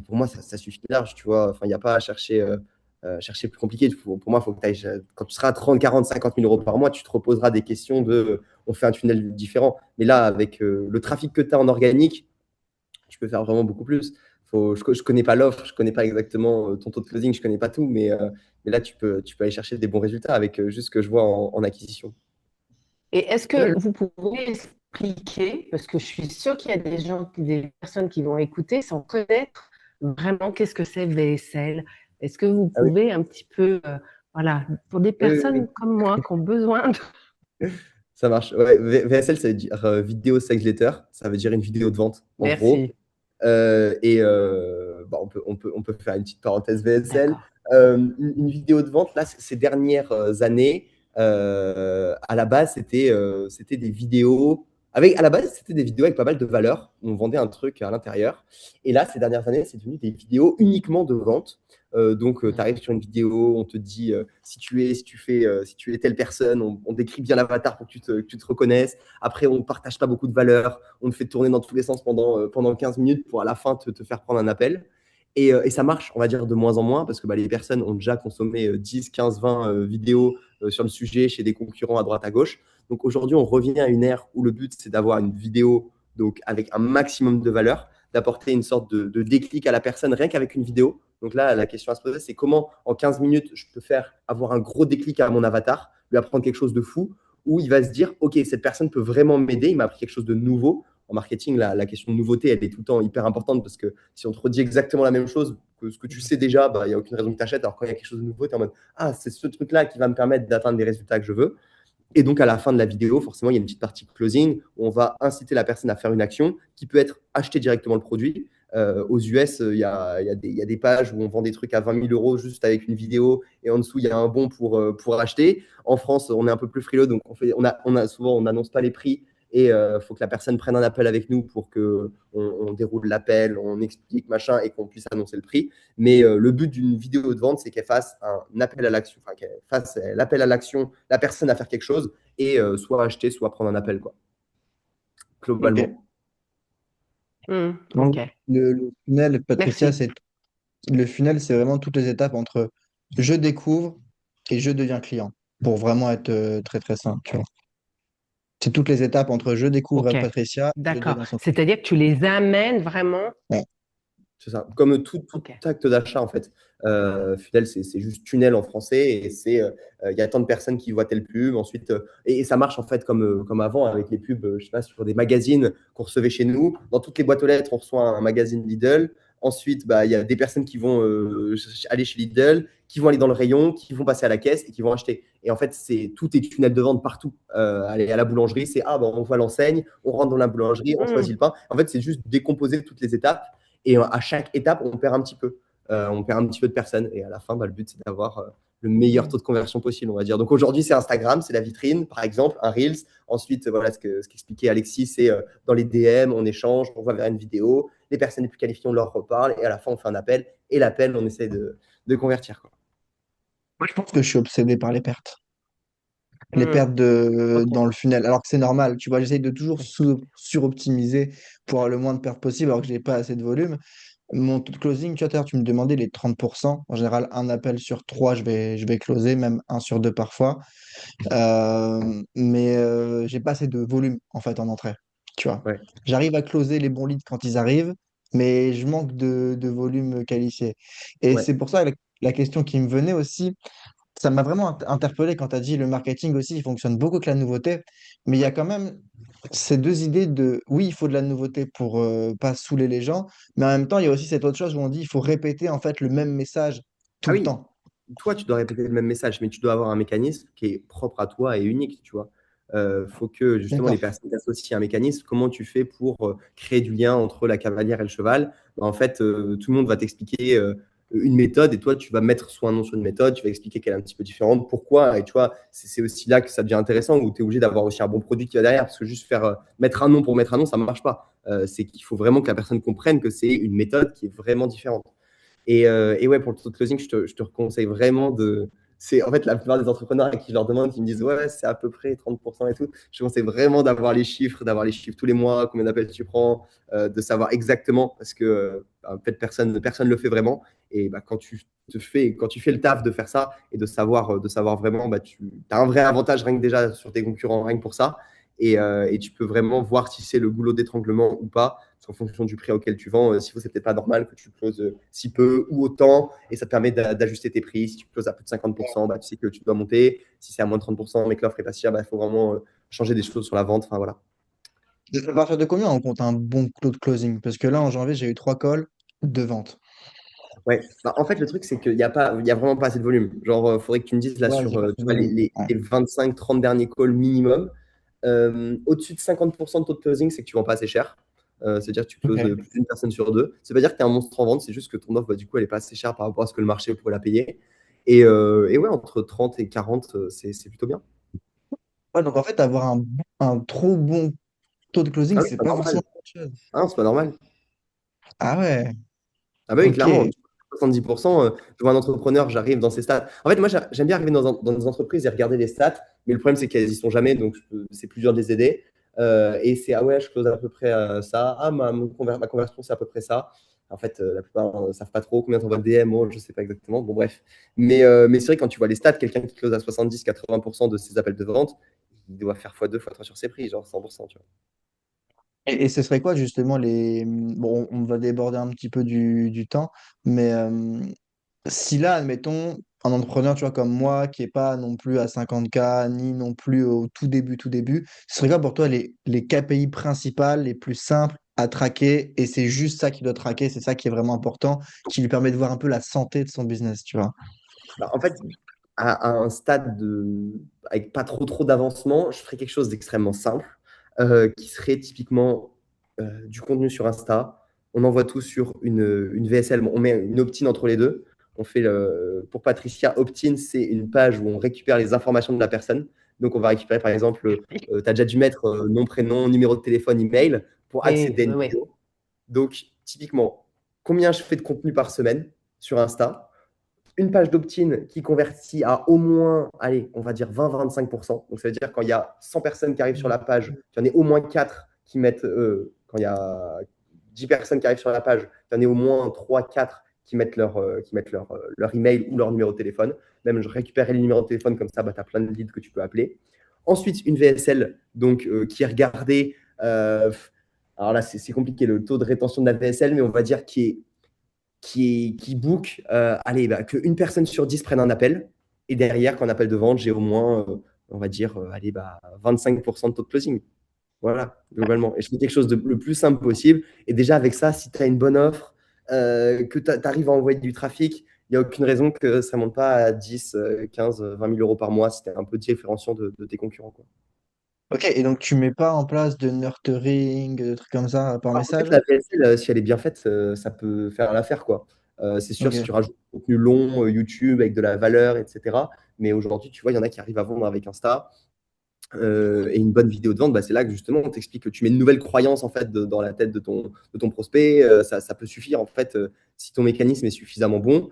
Pour moi, ça suffit large, tu vois. Enfin, il n'y a pas à chercher plus compliqué. Pour moi, il faut que tu ailles, quand tu seras à 30, 40, 50 000 euros par mois, tu te reposeras des questions de on fait un tunnel différent. Mais là, avec le trafic que tu as en organique, tu peux faire vraiment beaucoup plus. Je connais pas l'offre, je connais pas exactement ton taux de closing, je connais pas tout, mais là, tu peux aller chercher des bons résultats avec juste ce que je vois en acquisition. Et est-ce Ouais, que vous pouvez expliquer, parce que je suis sûre qu'il y a des personnes qui vont écouter sans connaître vraiment qu'est-ce que c'est VSL. Est-ce que vous ah oui, pouvez un petit peu, voilà, pour des oui, oui, oui. personnes comme moi qui ont besoin de... Ça marche. Ouais, VSL, ça veut dire Video Sales Letter. Ça veut dire une vidéo de vente, en gros. Merci. Bah, on peut faire une petite parenthèse VSL. D'accord. Une vidéo de vente, là, ces dernières années, à la base, c'était des vidéos. À la base, c'était des vidéos avec pas mal de valeur. On vendait un truc à l'intérieur. Et là, ces dernières années, c'est devenu des vidéos uniquement de vente. Donc, tu arrives sur une vidéo, on te dit si tu es telle personne, on décrit bien l'avatar pour que tu te reconnaisses. Après, on ne partage pas beaucoup de valeur. On te fait tourner dans tous les sens pendant 15 minutes pour à la fin te faire prendre un appel. Et ça marche, on va dire, de moins en moins parce que bah, les personnes ont déjà consommé 10, 15, 20 vidéos sur le sujet chez des concurrents à droite à gauche. Donc aujourd'hui, on revient à une ère où le but, c'est d'avoir une vidéo donc, avec un maximum de valeur, d'apporter une sorte de déclic à la personne rien qu'avec une vidéo. Donc là, la question à se poser, c'est comment en 15 minutes, je peux faire avoir un gros déclic à mon avatar, lui apprendre quelque chose de fou, où il va se dire, OK, cette personne peut vraiment m'aider, il m'a appris quelque chose de nouveau. En marketing, la question de nouveauté, elle est tout le temps hyper importante parce que si on te redit exactement la même chose que ce que tu sais déjà, bah, il n'y a aucune raison que tu achètes. Alors quand il y a quelque chose de nouveau, tu es en mode, ah, c'est ce truc-là qui va me permettre d'atteindre les résultats que je veux. Et donc, à la fin de la vidéo, forcément, il y a une petite partie closing où on va inciter la personne à faire une action qui peut être acheter directement le produit. Aux US, il y a des pages où on vend des trucs à 20 000 euros juste avec une vidéo et en dessous, il y a un bon pour acheter. En France, on est un peu plus frileux, donc souvent, on n'annonce pas les prix et il faut que la personne prenne un appel avec nous pour qu'on déroule l'appel, on explique, machin, et qu'on puisse annoncer le prix. Mais le but d'une vidéo de vente, c'est qu'elle fasse un appel à l'action, enfin qu'elle fasse l'appel à l'action, la personne à faire quelque chose, et soit acheter, soit prendre un appel, quoi, Ok. globalement. Donc, Ok. le funnel, Patricia, Merci. c'est le funnel, c'est vraiment toutes les étapes entre je découvre et je deviens client, pour vraiment être très très simple, tu vois. C'est toutes les étapes entre je découvre Ok. Patricia et je D'accord. deviens son client. C'est-à-dire que tu les amènes vraiment. Ouais. C'est ça. Comme tout Ok. acte d'achat, en fait. Funnel, c'est juste tunnel en français. Et il y a tant de personnes qui voient telle pub. Ensuite, et ça marche en fait comme avant avec les pubs, je sais pas, sur des magazines qu'on recevait chez nous. Dans toutes les boîtes aux lettres, on reçoit un magazine Lidl. Ensuite, bah, il y a des personnes qui vont aller chez Lidl, qui vont aller dans le rayon, qui vont passer à la caisse et qui vont acheter. Et en fait, tout est tunnel de vente partout. Aller à la boulangerie, c'est bah, on voit l'enseigne, on rentre dans la boulangerie, on choisit le pain. En fait, c'est juste décomposer toutes les étapes Et à chaque étape, on perd un petit peu. On perd un petit peu de personnes. Et à la fin, le but, c'est d'avoir le meilleur taux de conversion possible, on va dire. Donc aujourd'hui, c'est Instagram, c'est la vitrine, par exemple, un Reels. Ensuite, voilà ce qu'expliquait Alexis, c'est dans les DM, on échange, on va vers une vidéo. Les personnes les plus qualifiées, on leur reparle. Et à la fin, on fait un appel. Et l'appel, on essaie de convertir, quoi. Moi, je pense que je suis obsédé par les pertes. Les Hmm. pertes Ok. dans le funnel. Alors que c'est normal, tu vois, j'essaye de toujours suroptimiser pour avoir le moins de pertes possible alors que je n'ai pas assez de volume. Mon taux de closing, tu vois, tout à l'heure, tu me demandais les 30%. En général, un appel sur trois, je vais closer, même un sur deux parfois. Mais j'ai pas assez de volume, en fait, en entrée. Tu vois. Ouais, J'arrive à closer les bons leads quand ils arrivent, mais je manque de volume qualifié. Et ouais. c'est pour ça la question qui me venait aussi, ça m'a vraiment interpellé quand tu as dit le marketing aussi, il fonctionne beaucoup avec la nouveauté, mais il y a quand même ces deux idées de oui, il faut de la nouveauté pour pas saouler les gens, mais en même temps, il y a aussi cette autre chose où on dit il faut répéter en fait le même message tout Ah le oui, temps. toi, tu dois répéter le même message, mais tu dois avoir un mécanisme qui est propre à toi et unique, tu vois. Faut que justement les D'accord. personnes associent un mécanisme. Comment tu fais pour créer du lien entre la cavalière et le cheval? Bah, en fait, tout le monde va t'expliquer une méthode et toi, tu vas mettre soit un nom sur une méthode, tu vas expliquer qu'elle est un petit peu différente, pourquoi. Et tu vois, c'est aussi là que ça devient intéressant où tu es obligé d'avoir aussi un bon produit qui va derrière parce que juste faire mettre un nom pour mettre un nom, ça ne marche pas. C'est qu'il faut vraiment que la personne comprenne que c'est une méthode qui est vraiment différente. Et ouais, pour le taux de closing, je te conseille vraiment de. C'est en fait la plupart des entrepreneurs à qui je leur demande, qui me disent ouais, c'est à peu près 30% et tout. Je conseille vraiment d'avoir les chiffres tous les mois, combien d'appels tu prends, de savoir exactement parce que en fait personne le fait vraiment. Et bah, quand tu fais le taf de faire ça et de savoir vraiment, bah, tu as un vrai avantage rien que déjà sur tes concurrents, rien que pour ça. Et tu peux vraiment voir si c'est le goulot d'étranglement ou pas. En fonction du prix auquel tu vends, s'il faut, c'est peut-être pas normal que tu closes si peu ou autant, et ça te permet d'ajuster tes prix. Si tu closes à plus de 50%, bah, tu sais que tu dois monter. Si c'est à moins de 30%, mais que l'offre est pas chère, il faut vraiment changer des choses sur la vente. Enfin, voilà. À partir de combien on compte un bon taux de closing? Parce que là, en janvier, j'ai eu 3 calls de vente. Ouais. Bah, en fait, le truc, c'est qu'il n'y a pas, il y a vraiment pas assez de volume. Genre, il faudrait que tu me dises là Ouais, sur j'ai pas tu fait de vois, volume. Ouais. les 25-30 derniers calls minimum. Au-dessus de 50% de taux de closing, c'est que tu ne vends pas assez cher. C'est-à-dire que tu closes Ok. plus d'une personne sur deux. Ça veut pas dire que tu es un monstre en vente, c'est juste que ton offre, bah, du coup, elle n'est pas assez chère par rapport à ce que le marché pourrait la payer. Et ouais, entre 30 et 40, c'est plutôt bien. Ouais, donc en fait, avoir un trop bon taux de closing, Ah oui, c'est c'est pas pas forcément normal. une bonne chose. Ah non, c'est pas normal. Ah ouais, Ah bah oui, ok. clairement. 70%, je vois un entrepreneur, j'arrive dans ses stats. En fait, moi, j'aime bien arriver dans des entreprises et regarder les stats, mais le problème, c'est qu'elles n'y sont jamais, donc c'est plus dur de les aider. Et c'est, ah ouais, je close à peu près ça. Ah, ma conversion, c'est à peu près ça. En fait, la plupart ne savent pas trop combien t'envoies de DM, je ne sais pas exactement. Bon, bref. Mais c'est vrai, quand tu vois les stats, quelqu'un qui close à 70-80% de ses appels de vente, il doit faire x2, x3 sur ses prix, genre 100%, tu vois. Et ce serait quoi justement les... Bon, on va déborder un petit peu du temps, mais si là, admettons, un entrepreneur, tu vois, comme moi, qui est pas non plus à 50K, ni non plus au tout début, ce serait quoi pour toi les KPI principales, les plus simples à traquer, et c'est juste ça qu'il doit traquer, c'est ça qui est vraiment important, qui lui permet de voir un peu la santé de son business, tu vois. Bah, en fait, à un stade avec pas trop d'avancement, je ferais quelque chose d'extrêmement simple, qui serait typiquement du contenu sur Insta. On envoie tout sur une VSL. Bon, on met une opt-in entre les deux. Pour Patricia, opt-in, c'est une page où on récupère les informations de la personne. Donc, on va récupérer, par exemple, tu as déjà dû mettre nom, prénom, numéro de téléphone, email pour Oui, accéder à oui, une oui. vidéo. Donc, typiquement, combien je fais de contenu par semaine sur Insta? Une page d'opt-in qui convertit à au moins, allez, on va dire 20-25%. Donc, ça veut dire quand il y a 100 personnes qui arrivent sur la page, qu'il y en ait au moins 4 qui mettent, quand il y a 10 personnes qui arrivent sur la page, qu'il y en ait au moins 3-4 qui mettent leur email ou leur numéro de téléphone. Même je récupère les numéros de téléphone, comme ça, bah, tu as plein de leads que tu peux appeler. Ensuite, une VSL donc, qui est regardée. Alors là, c'est compliqué le taux de rétention de la VSL, mais on va dire qui book, allez, bah, qu'une personne sur 10 prenne un appel. Et derrière, qu'en appel de vente, j'ai au moins, on va dire, allez, bah, 25% de taux de closing. Voilà, globalement. Et je fais quelque chose de le plus simple possible. Et déjà, avec ça, si tu as une bonne offre, que tu arrives à envoyer du trafic, il n'y a aucune raison que ça ne monte pas à 10, 15, 20 000 euros par mois si tu es un peu différenciant de tes concurrents, quoi. Ok, et donc tu mets pas en place de nurturing, de trucs comme ça par Alors, message? peut-être la PSL, si elle est bien faite, ça peut faire l'affaire, quoi. C'est sûr, si Ok. tu rajoutes du contenu long, YouTube, avec de la valeur, etc. Mais aujourd'hui, tu vois, il y en a qui arrivent à vendre avec Insta. Et une bonne vidéo de vente, bah, c'est là que justement on t'explique que tu mets une nouvelle croyance en fait dans la tête de ton prospect. Ça peut suffire en fait si ton mécanisme est suffisamment bon.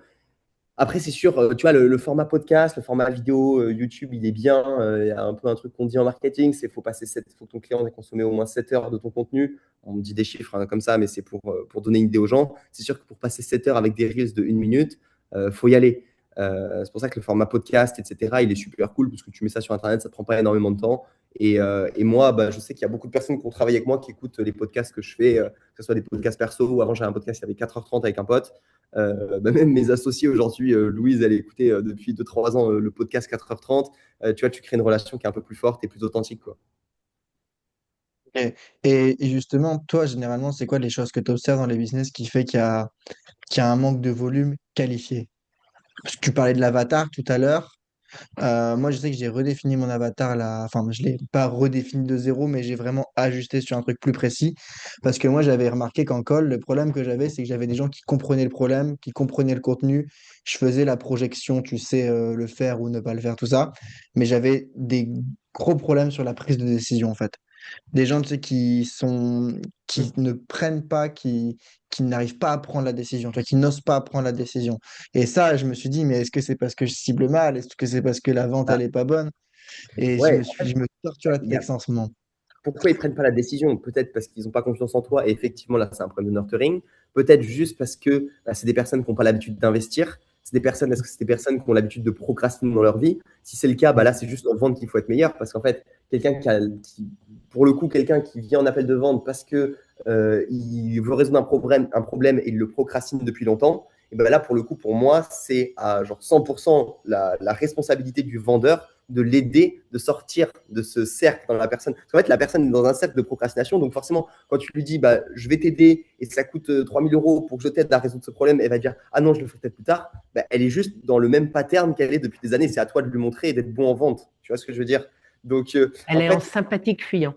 Après, c'est sûr, tu vois, le format podcast, le format vidéo YouTube, il est bien. Il y a un peu un truc qu'on dit en marketing, c'est faut que ton client ait consommé au moins 7 heures de ton contenu. On me dit des chiffres hein, comme ça, mais c'est pour donner une idée aux gens. C'est sûr que pour passer 7 heures avec des reels de 1 minute, faut y aller. C'est pour ça que le format podcast, etc., il est super cool parce que tu mets ça sur Internet, ça ne prend pas énormément de temps. Et moi, bah, je sais qu'il y a beaucoup de personnes qui ont travaillé avec moi qui écoutent les podcasts que je fais, que ce soit des podcasts perso ou avant j'avais un podcast, il y avait 4h30 avec un pote. Bah, même mes associés aujourd'hui, Louise, elle écoutait depuis 2-3 ans le podcast 4h30. Tu vois, tu crées une relation qui est un peu plus forte et plus authentique, quoi. Ok. Et justement, toi, généralement, c'est quoi les choses que tu observes dans les business qui fait qu'il y a un manque de volume qualifié? Parce que tu parlais de l'avatar tout à l'heure. Moi, je sais que j'ai redéfini mon avatar là. Enfin, je ne l'ai pas redéfini de zéro, mais j'ai vraiment ajusté sur un truc plus précis. Parce que moi, j'avais remarqué qu'en call, le problème que j'avais, c'est que j'avais des gens qui comprenaient le problème, qui comprenaient le contenu. Je faisais la projection, tu sais, le faire ou ne pas le faire, tout ça. Mais j'avais des gros problèmes sur la prise de décision, en fait. Des gens, tu sais, qui ne prennent pas, qui n'arrivent pas à prendre la décision, tu vois, qui n'osent pas prendre la décision. Et ça, je me suis dit, mais est-ce que c'est parce que je cible mal? Est-ce que c'est parce que la vente, Ah, elle est pas bonne? Et ouais, je me torture la il tête y a avec ça en ce moment. pourquoi ils ne prennent pas la décision? Peut-être parce qu'ils n'ont pas confiance en toi et effectivement, là, c'est un problème de nurturing. Peut-être juste parce que bah, c'est des personnes qui n'ont pas l'habitude d'investir. Est-ce que c'est des personnes qui ont l'habitude de procrastiner dans leur vie? Si c'est le cas, bah, là, c'est juste en vente qu'il faut être meilleur parce qu'en fait, pour le coup, quelqu'un qui vient en appel de vente parce que il veut résoudre un problème et il le procrastine depuis longtemps, et ben là, pour le coup, pour moi, c'est à genre 100% la responsabilité du vendeur de l'aider de sortir de ce cercle dans la personne. Parce qu'en fait, la personne est dans un cercle de procrastination. Donc, forcément, quand tu lui dis, bah, je vais t'aider et ça coûte 3 000 euros pour que je t'aide à résoudre ce problème, elle va dire, ah non, je le ferai peut-être plus tard. Bah, elle est juste dans le même pattern qu'elle est depuis des années. C'est à toi de lui montrer et d'être bon en vente. Tu vois ce que je veux dire? Donc, Elle en est en fait, sympathique fuyant.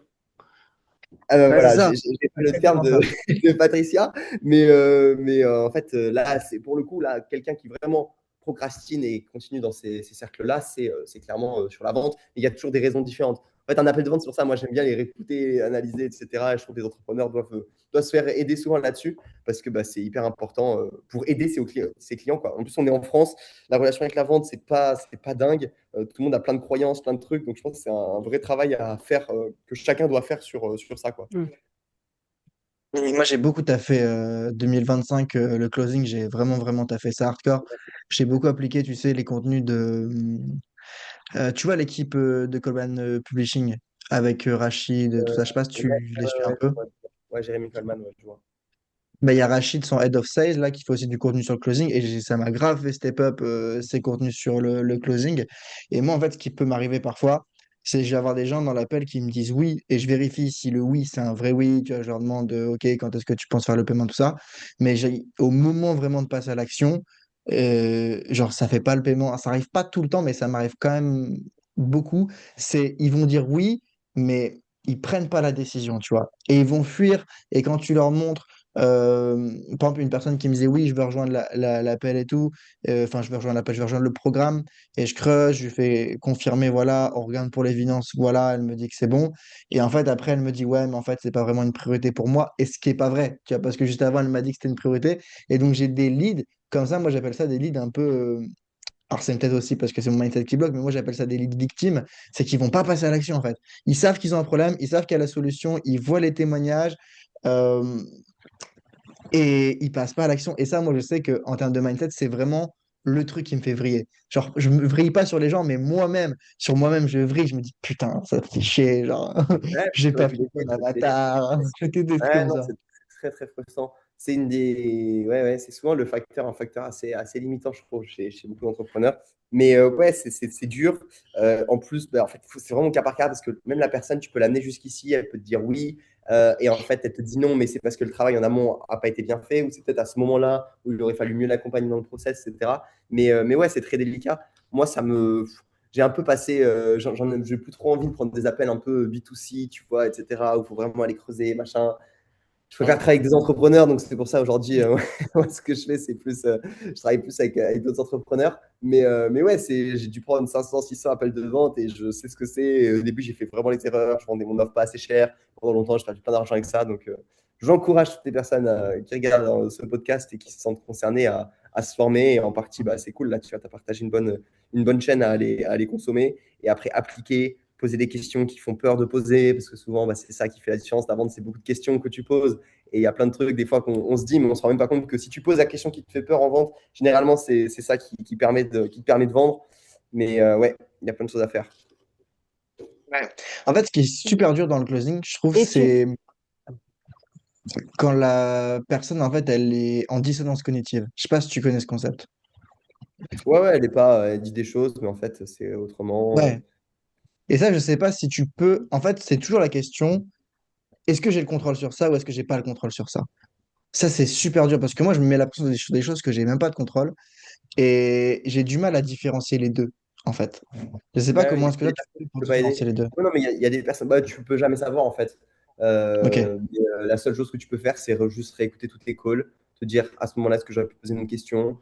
Ouais, c'est voilà, ça. j'ai pas le terme Exactement ça. de Patricia, mais en fait, là, c'est pour le coup, là, quelqu'un qui vraiment procrastine et continue dans ces cercles-là, c'est clairement sur la vente. Il y a toujours des raisons différentes. En fait, un appel de vente, c'est pour ça, moi, j'aime bien les réécouter, analyser, etc. Et je trouve que les entrepreneurs doivent se faire aider souvent là-dessus parce que bah, c'est hyper important pour aider ses clients, quoi. En plus, on est en France, la relation avec la vente, c'est pas dingue. Tout le monde a plein de croyances, plein de trucs. Donc, je pense que c'est un vrai travail à faire, que chacun doit faire sur ça, quoi. Mm. Et moi, j'ai beaucoup taffé 2025, le closing, j'ai vraiment, vraiment taffé ça hardcore. J'ai beaucoup appliqué, tu sais, les contenus de. Tu vois, l'équipe de Colban Publishing avec Rachid, tout ça, je sais pas si Ouais, tu les suis un ouais, peu. ouais, Jérémy Coleman, ouais, je vois. Bah, il y a Rachid, son head of sales, là, qui fait aussi du contenu sur le closing. Et ça m'a grave fait step up ses contenus sur le closing. Et moi, en fait, ce qui peut m'arriver parfois, c'est que je vais avoir des gens dans l'appel qui me disent oui. Et je vérifie si le oui, c'est un vrai oui. Tu vois, je leur demande, OK, quand est-ce que tu penses faire le paiement, tout ça. Mais au moment vraiment de passer à l'action, genre, ça fait pas le paiement. Ça arrive pas tout le temps, mais ça m'arrive quand même beaucoup. Ils vont dire oui, mais ils prennent pas la décision, tu vois. Et ils vont fuir. Et quand tu leur montres par exemple, une personne qui me disait oui, je veux rejoindre l'appel et tout, enfin, je veux rejoindre l'appel, je veux rejoindre le programme, et je creuse, je lui fais confirmer, voilà, on regarde pour l'évidence, voilà, elle me dit que c'est bon, et en fait, après, elle me dit ouais, mais en fait, c'est pas vraiment une priorité pour moi, et ce qui est pas vrai, tu vois, parce que juste avant, elle m'a dit que c'était une priorité, et donc j'ai des leads, comme ça, moi, j'appelle ça des leads un peu. Alors, c'est peut-être aussi parce que c'est mon mindset qui bloque, mais moi j'appelle ça des leads victimes. C'est qu'ils vont pas passer à l'action en fait. Ils savent qu'ils ont un problème, ils savent qu'il y a la solution, ils voient les témoignages. euh, et ils passent pas à l'action. Et ça, moi, je sais que en termes de mindset, c'est vraiment le truc qui me fait vriller. Genre, je me vrille pas sur les gens, mais moi-même, sur moi-même, je vrille. Je me dis, putain, ça fait chier. Genre, Ouais, j'ai ouais, pas tu fait m'étonnes, mon avatar. C'était des trucs ouais, comme non, ça. c'est très, très frustrant. C'est une des. Ouais, ouais, c'est souvent un facteur assez limitant, je trouve, chez beaucoup d'entrepreneurs. Mais ouais, c'est dur. En plus, bah, en fait, c'est vraiment cas par cas parce que même la personne, tu peux l'amener jusqu'ici, elle peut te dire oui. Et en fait, elle te dit non, mais c'est parce que le travail en amont n'a pas été bien fait, ou c'est peut-être à ce moment-là où il aurait fallu mieux l'accompagner dans le process, etc. Mais ouais, c'est très délicat. Moi, j'ai un peu passé, j'ai plus trop envie de prendre des appels un peu B2C, tu vois, etc., où il faut vraiment aller creuser, machin. Je préfère travailler avec des entrepreneurs, donc c'est pour ça aujourd'hui, moi, ce que je fais, c'est plus, je travaille plus avec d'autres entrepreneurs. Mais ouais, j'ai dû prendre 500, 600 appels de vente et je sais ce que c'est. Et au début, j'ai fait vraiment les erreurs. Je vendais mon offre pas assez cher. Pendant longtemps, j'ai perdu plein d'argent avec ça. Donc, j'encourage toutes les personnes qui regardent ce podcast et qui se sentent concernées à se former. Et en partie, bah, c'est cool. Là, tu as partagé une bonne chaîne à aller consommer et après appliquer, poser des questions qui font peur de poser, parce que souvent, bah, c'est ça qui fait la différence. La vente, c'est beaucoup de questions que tu poses. Et il y a plein de trucs, des fois, qu'on se dit, mais on ne se rend même pas compte que si tu poses la question qui te fait peur en vente, généralement, c'est ça qui te permet de vendre. Mais ouais, il y a plein de choses à faire. Ouais. En fait, ce qui est super dur dans le closing, je trouve, Et tu, c'est quand la personne, en fait, elle est en dissonance cognitive. Je sais pas si tu connais ce concept. Ouais, ouais, elle est pas, elle dit des choses, mais en fait, c'est autrement. Ouais. Et ça, je sais pas si tu peux. En fait, c'est toujours la question, est-ce que j'ai le contrôle sur ça ou est-ce que j'ai pas le contrôle sur ça? Ça, c'est super dur parce que moi, je me mets la pression sur des choses que j'ai même pas de contrôle et j'ai du mal à différencier les deux, en fait. Je sais pas Ouais, il y comment a est-ce que des toi, tu personnes qui fais ne pour peuvent pas différencier aider. les deux. Ouais, non, mais il y a des personnes, bah, tu peux jamais savoir en fait. Ok. La seule chose que tu peux faire, c'est juste réécouter toutes tes calls, te dire à ce moment-là, est-ce que j'aurais pu poser une question,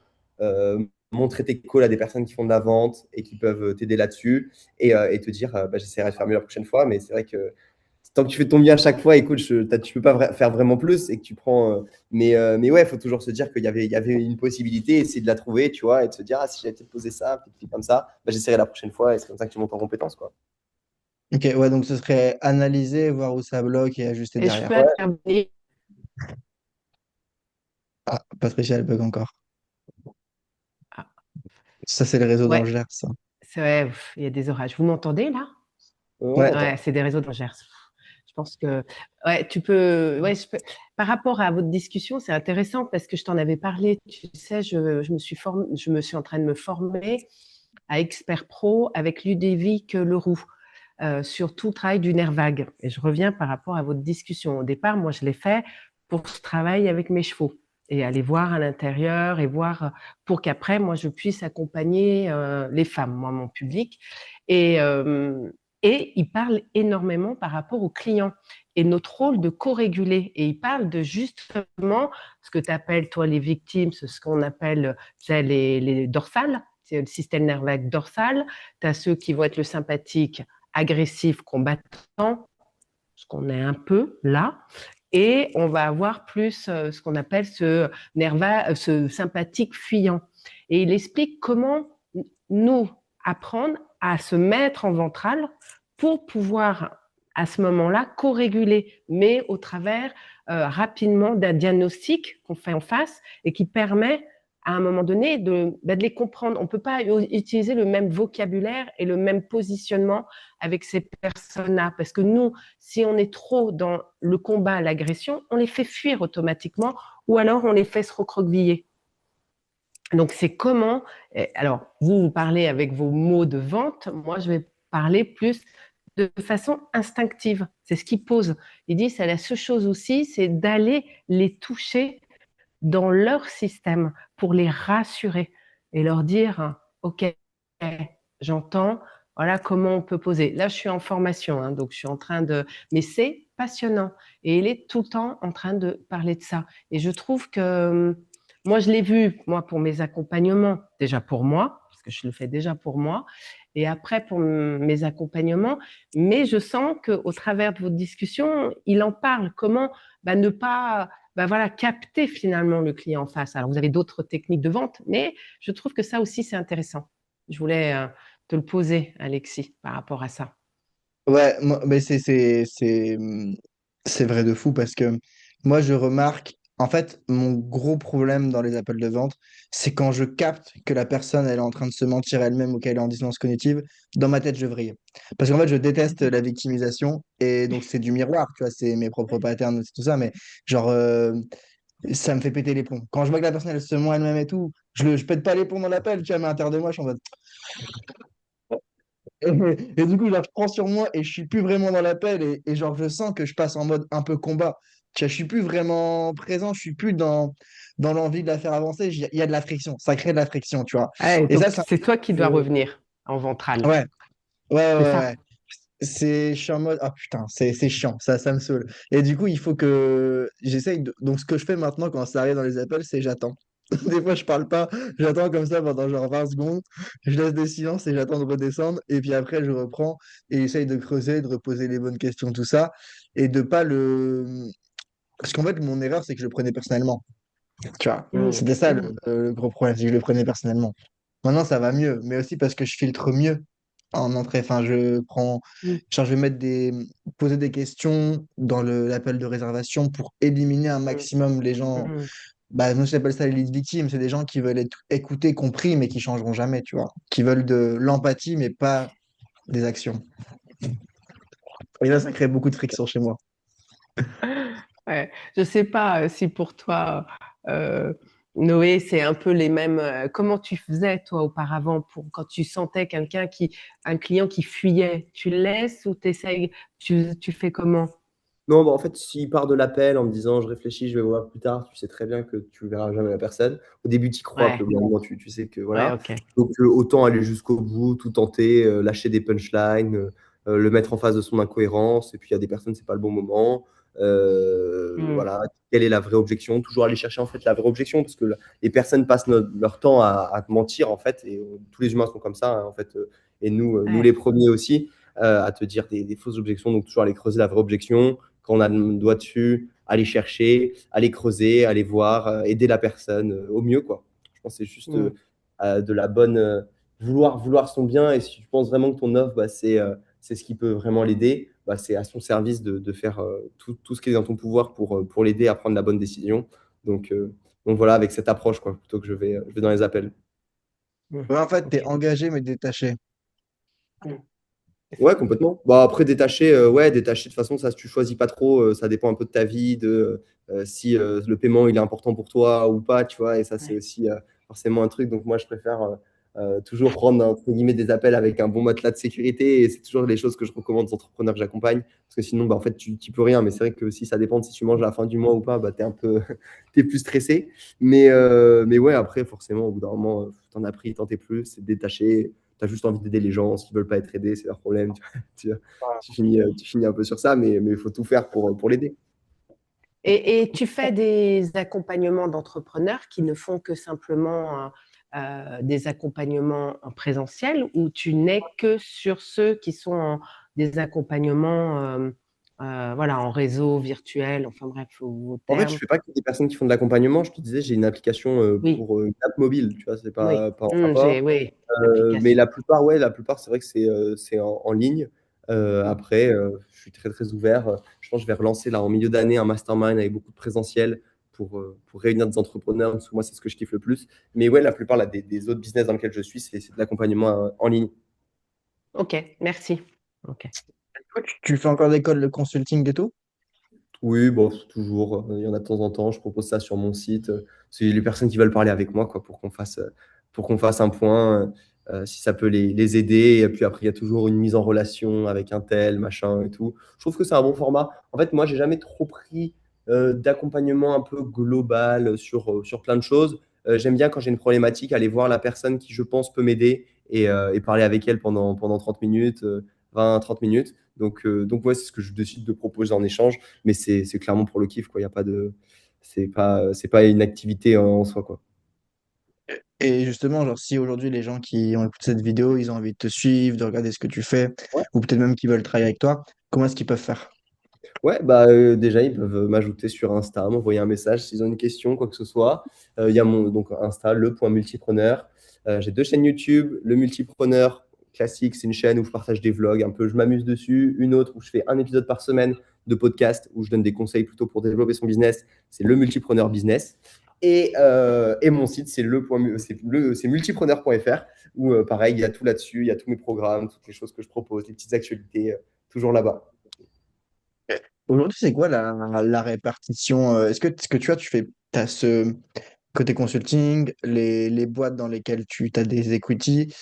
montrer tes calls à des personnes qui font de la vente et qui peuvent t'aider là-dessus et te dire, bah, j'essaierai de faire mieux la prochaine fois. Mais c'est vrai que tant que tu fais ton mieux à chaque fois, écoute, tu peux pas faire vraiment plus et que tu prends. Mais ouais, il faut toujours se dire il y avait une possibilité, essayer de la trouver, tu vois, et de se dire, ah, si j'avais peut-être posé ça, peut-être fait comme ça, bah, j'essaierai la prochaine fois et c'est comme ça que tu montes en compétence, quoi. Ok, ouais, donc ce serait analyser, voir où ça bloque et ajuster et je derrière. peux Ouais, intervenir. Ah, Patricia, elle bug encore. Ah, Ça, c'est le réseau ouais, d'Angers, ça. c'est vrai, il y a des orages. Vous m'entendez là? on Ouais. Ouais, t'entend. c'est des réseaux d'Angers. Je pense que ouais, tu peux. Ouais, par rapport à votre discussion, c'est intéressant parce que je t'en avais parlé. Tu sais, je me suis en train de me former à expert pro avec Ludovic Leroux sur tout le travail du nerf vague. Et je reviens par rapport à votre discussion. Au départ, moi, je l'ai fait pour ce travail avec mes chevaux et aller voir à l'intérieur et voir pour qu'après, moi, je puisse accompagner les femmes, moi, mon public. Et, euh, et il parle énormément par rapport aux clients et notre rôle de co-réguler. Et il parle de justement ce que tu appelles, toi, les victimes, ce qu'on appelle les dorsales, c'est le système nerveux vague dorsal. Tu as ceux qui vont être le sympathique, agressif, combattant, ce qu'on est un peu là. Et on va avoir plus ce qu'on appelle ce sympathique fuyant. Et il explique comment nous apprendre à se mettre en ventral pour pouvoir à ce moment-là co-réguler, mais au travers rapidement d'un diagnostic qu'on fait en face et qui permet à un moment donné de les comprendre. On ne peut pas utiliser le même vocabulaire et le même positionnement avec ces personnes-là, parce que nous, si on est trop dans le combat, l'agression, on les fait fuir automatiquement ou alors on les fait se recroqueviller. Donc, c'est comment. Alors, vous parlez avec vos mots de vente. Moi, je vais parler plus de façon instinctive. C'est ce qu'il pose. Il dit, c'est la seule chose aussi, c'est d'aller les toucher dans leur système pour les rassurer et leur dire, OK, j'entends, voilà comment on peut poser. Là, je suis en formation, hein, donc je suis en train de. Mais c'est passionnant. Et il est tout le temps en train de parler de ça. Et je trouve que moi, je l'ai vu, moi, pour mes accompagnements, déjà pour moi, parce que je le fais déjà pour moi, et après pour mes accompagnements. Mais je sens qu'au travers de votre discussion, il en parle. Comment ne pas voilà, capter finalement le client en face. Alors, vous avez d'autres techniques de vente, mais je trouve que ça aussi, c'est intéressant. Je voulais te le poser, Alexis, par rapport à ça. Ouais, mais c'est vrai de fou parce que moi, je remarque, en fait, mon gros problème dans les appels de vente, c'est quand je capte que la personne, elle est en train de se mentir elle-même ou qu'elle est en dissonance cognitive, dans ma tête, je vrille. Parce qu'en fait, je déteste la victimisation et donc c'est du miroir, tu vois, c'est mes propres patterns, c'est tout ça, mais genre, ça me fait péter les plombs. Quand je vois que la personne, elle se ment elle-même et tout, je pète pas les plombs dans l'appel, tu vois, mais à l'intérieur de moi, je suis en mode, et du coup, genre, je prends sur moi et je suis plus vraiment dans l'appel et genre, je sens que je passe en mode un peu combat. Tu vois, je suis plus vraiment présent, je suis plus dans l'envie de la faire avancer. Il y a de la friction, ça crée de la friction, tu vois. Ah, Et donc, ça, c'est un c'est toi qui dois peu- revenir. en ventral. Ouais, ouais, C'est ouais, ça? ouais. Je suis en mode, ah putain, c'est chiant, ça me saoule. Et du coup, il faut que j'essaye de... Donc, ce que je fais maintenant quand ça arrive dans les appels, c'est j'attends. Des fois, je parle pas, j'attends comme ça pendant genre 20 secondes, je laisse des silences et j'attends de redescendre. Et puis après, je reprends et j'essaye de creuser, de reposer les bonnes questions, tout ça. Et de pas le. Parce qu'en fait, mon erreur, c'est que je le prenais personnellement. Tu vois, Mm. c'était ça Mm. le gros problème, c'est que je le prenais personnellement. Maintenant, ça va mieux, mais aussi parce que je filtre mieux en entrée. Enfin, je prends, Mm. genre, je vais poser des questions dans l'appel de réservation pour éliminer un Mm. maximum les gens. Mm. Bah, moi, j'appelle ça les lead victimes. C'est des gens qui veulent être écoutés, compris, mais qui changeront jamais, tu vois. Qui veulent de l'empathie, mais pas des actions. Et là, ça crée beaucoup de friction chez moi. Ouais. Je sais pas si pour toi, euh, Noé, c'est un peu les mêmes. Comment tu faisais toi auparavant pour quand tu sentais un client qui fuyait, tu le laisses ou tu fais comment? Non, bah, en fait, s'il part de l'appel en me disant je réfléchis, je vais voir plus tard, tu sais très bien que tu verras jamais la personne. Au début, tu y crois, puis Ouais, au bout d'un moment, tu sais que ouais, voilà. ok. Donc, autant aller jusqu'au bout, tout tenter, lâcher des punchlines, le mettre en face de son incohérence. Et puis, il y a des personnes, c'est pas le bon moment. Mm. Voilà, quelle est la vraie objection? Toujours aller chercher en fait la vraie objection, parce que les personnes passent leur temps à te mentir en fait, et tous les humains sont comme ça hein, en fait, et nous Ouais. les premiers aussi, à te dire des fausses objections. Donc, toujours aller creuser la vraie objection quand on a le doigt dessus, aller chercher, aller creuser, aller voir, aider la personne au mieux, quoi. Je pense que c'est juste Mm. de la bonne. Vouloir son bien. Et si tu penses vraiment que ton offre, bah, c'est ce qui peut vraiment l'aider, bah, c'est à son service de faire tout ce qui est dans ton pouvoir pour l'aider à prendre la bonne décision. Donc, euh, donc voilà, avec cette approche, quoi, plutôt que je vais dans les appels. Mm. Ouais, en fait, t'es Ok. engagé, mais détaché. Mm. C'est Ouais, ça. complètement. Bah, après, détaché, ouais, détaché, de toute façon, ça, tu choisis pas trop. Ça dépend un peu de ta vie, de si le paiement, il est important pour toi ou pas, tu vois. Et ça, c'est Ouais. aussi forcément un truc. Donc, moi, je préfère toujours prendre, entre guillemets, des appels avec un bon matelas de sécurité. Et c'est toujours les choses que je recommande aux entrepreneurs que j'accompagne. Parce que sinon, bah, en fait, tu peux rien. Mais c'est vrai que si ça dépend de si tu manges à la fin du mois ou pas, bah, t'es un peu, t'es plus stressé. Mais ouais, après, forcément, au bout d'un moment, t'en as pris, t'en t'es plus, c'est détaché. Tu as juste envie d'aider les gens. S'ils ne veulent pas être aidés, c'est leur problème. Tu, tu finis un peu sur ça, mais il faut tout faire pour l'aider. Et tu fais des accompagnements d'entrepreneurs qui ne font que simplement des accompagnements en présentiel ou tu n'es que sur ceux qui sont des accompagnements voilà, en réseau virtuel, enfin bref, vos En fait, je termes. ne fais pas que des personnes qui font de l'accompagnement. Je te disais, j'ai une application Oui, pour une app mobile. Tu vois, c'est oui. pas en rapport. Oui, Mais l'application. la plupart, ouais, la plupart, c'est vrai que c'est en ligne. Mm. Après, je suis très, très ouvert. Je pense que je vais relancer là en milieu d'année un mastermind avec beaucoup de présentiel pour réunir des entrepreneurs. Parce que moi, c'est ce que je kiffe le plus. Mais ouais, la plupart là, des autres business dans lesquels je suis, c'est de l'accompagnement en ligne. Ok, merci. Ok. Tu fais encore l'école de consulting et tout? Oui, bon, toujours. Il y en a de temps en temps. Je propose ça sur mon site. C'est les personnes qui veulent parler avec moi, quoi, pour qu'on fasse un point, si ça peut les aider. Et puis après, il y a toujours une mise en relation avec un tel, machin et tout. Je trouve que c'est un bon format. En fait, moi, j'ai jamais trop pris d'accompagnement un peu global sur plein de choses. J'aime bien quand j'ai une problématique, aller voir la personne qui, je pense, peut m'aider et parler avec elle pendant 30 minutes, 20-30 minutes. Donc ouais, c'est ce que je décide de proposer en échange, mais c'est clairement pour le kiff, quoi. Il y a pas de, c'est pas une activité en soi, quoi. Et justement, genre, si aujourd'hui les gens qui ont écouté cette vidéo, ils ont envie de te suivre, de regarder ce que tu fais, Ouais. ou peut-être même qu'ils veulent travailler avec toi, comment est-ce qu'ils peuvent faire? Ouais, bah déjà, ils peuvent m'ajouter sur Insta, m'envoyer un message s'ils ont une question, quoi que ce soit. Il y a mon donc Insta, le.multipreneur. J'ai deux chaînes YouTube. Le multipreneur classique, c'est une chaîne où je partage des vlogs, un peu, je m'amuse dessus. Une autre où je fais un épisode par semaine de podcast où je donne des conseils plutôt pour développer son business. C'est le multipreneur business. Et mon site, c'est multipreneur.fr où pareil, il y a tout là-dessus, il y a tous mes programmes, toutes les choses que je propose, les petites actualités, toujours là-bas. Aujourd'hui, c'est quoi la répartition? Est-ce que tu vois, as ce côté consulting, les boîtes dans lesquelles tu as des equity,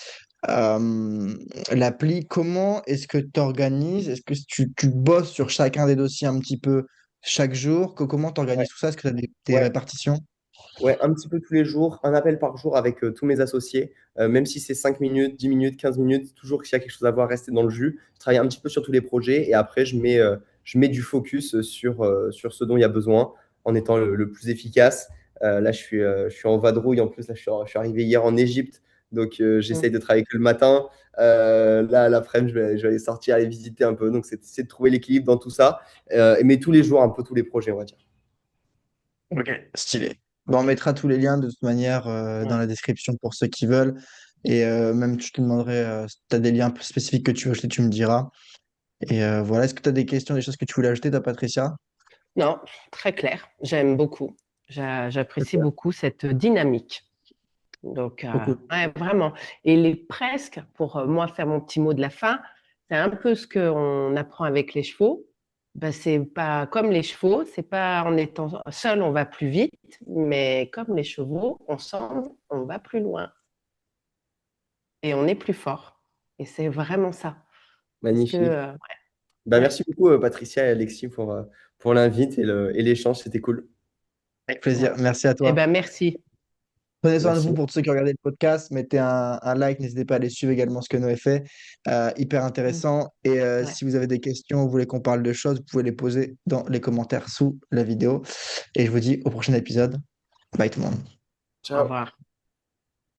l'appli, comment est-ce que tu organises? Est-ce que tu bosses sur chacun des dossiers un petit peu chaque jour? Comment tu Ouais, organises tout ça? Est-ce que tu as des ouais. répartitions? Ouais, un petit peu tous les jours, un appel par jour avec tous mes associés, même si c'est 5 minutes, 10 minutes, 15 minutes, toujours s'il y a quelque chose à voir, rester dans le jus. Je travaille un petit peu sur tous les projets et après, je mets du focus sur ce dont il y a besoin en étant le plus efficace. Là, je suis en vadrouille. En plus, là, je suis arrivé hier en Égypte, donc Mm. j'essaye de travailler que le matin. Là, l'après-midi, je vais aller sortir, aller visiter un peu. Donc, c'est de trouver l'équilibre dans tout ça, mais tous les jours, un peu tous les projets, on va dire. Ok, stylé. Bon, on mettra tous les liens de toute manière dans Ouais. la description pour ceux qui veulent. Et même, je te demanderai si tu as des liens un peu spécifiques que tu veux ajouter, tu me diras. Et voilà, est-ce que tu as des questions, des choses que tu voulais ajouter, toi, Patricia? Non, très clair. J'aime beaucoup. J'apprécie Super, beaucoup cette dynamique. Donc, trop cool. ouais, vraiment. Et les presque, pour moi faire mon petit mot de la fin, c'est un peu ce qu'on apprend avec les chevaux. Ben, c'est pas comme les chevaux, c'est pas en étant seul on va plus vite, mais comme les chevaux, ensemble on va plus loin et on est plus fort. Et c'est vraiment ça. Parce que, Magnifique. Bah, ouais. merci beaucoup, Patricia et Alexis, pour l'invite et l'échange. C'était cool. Avec plaisir. Ouais. Merci à Eh toi. ben, merci. Prenez soin de vous Merci. pour tous ceux qui ont regardé le podcast. Mettez un like, n'hésitez pas à aller suivre également ce que Noé fait. Hyper Mm. intéressant. Et Ouais. si vous avez des questions, vous voulez qu'on parle de choses, vous pouvez les poser dans les commentaires sous la vidéo. Et je vous dis au prochain épisode. Bye tout le monde. Au Ciao. revoir.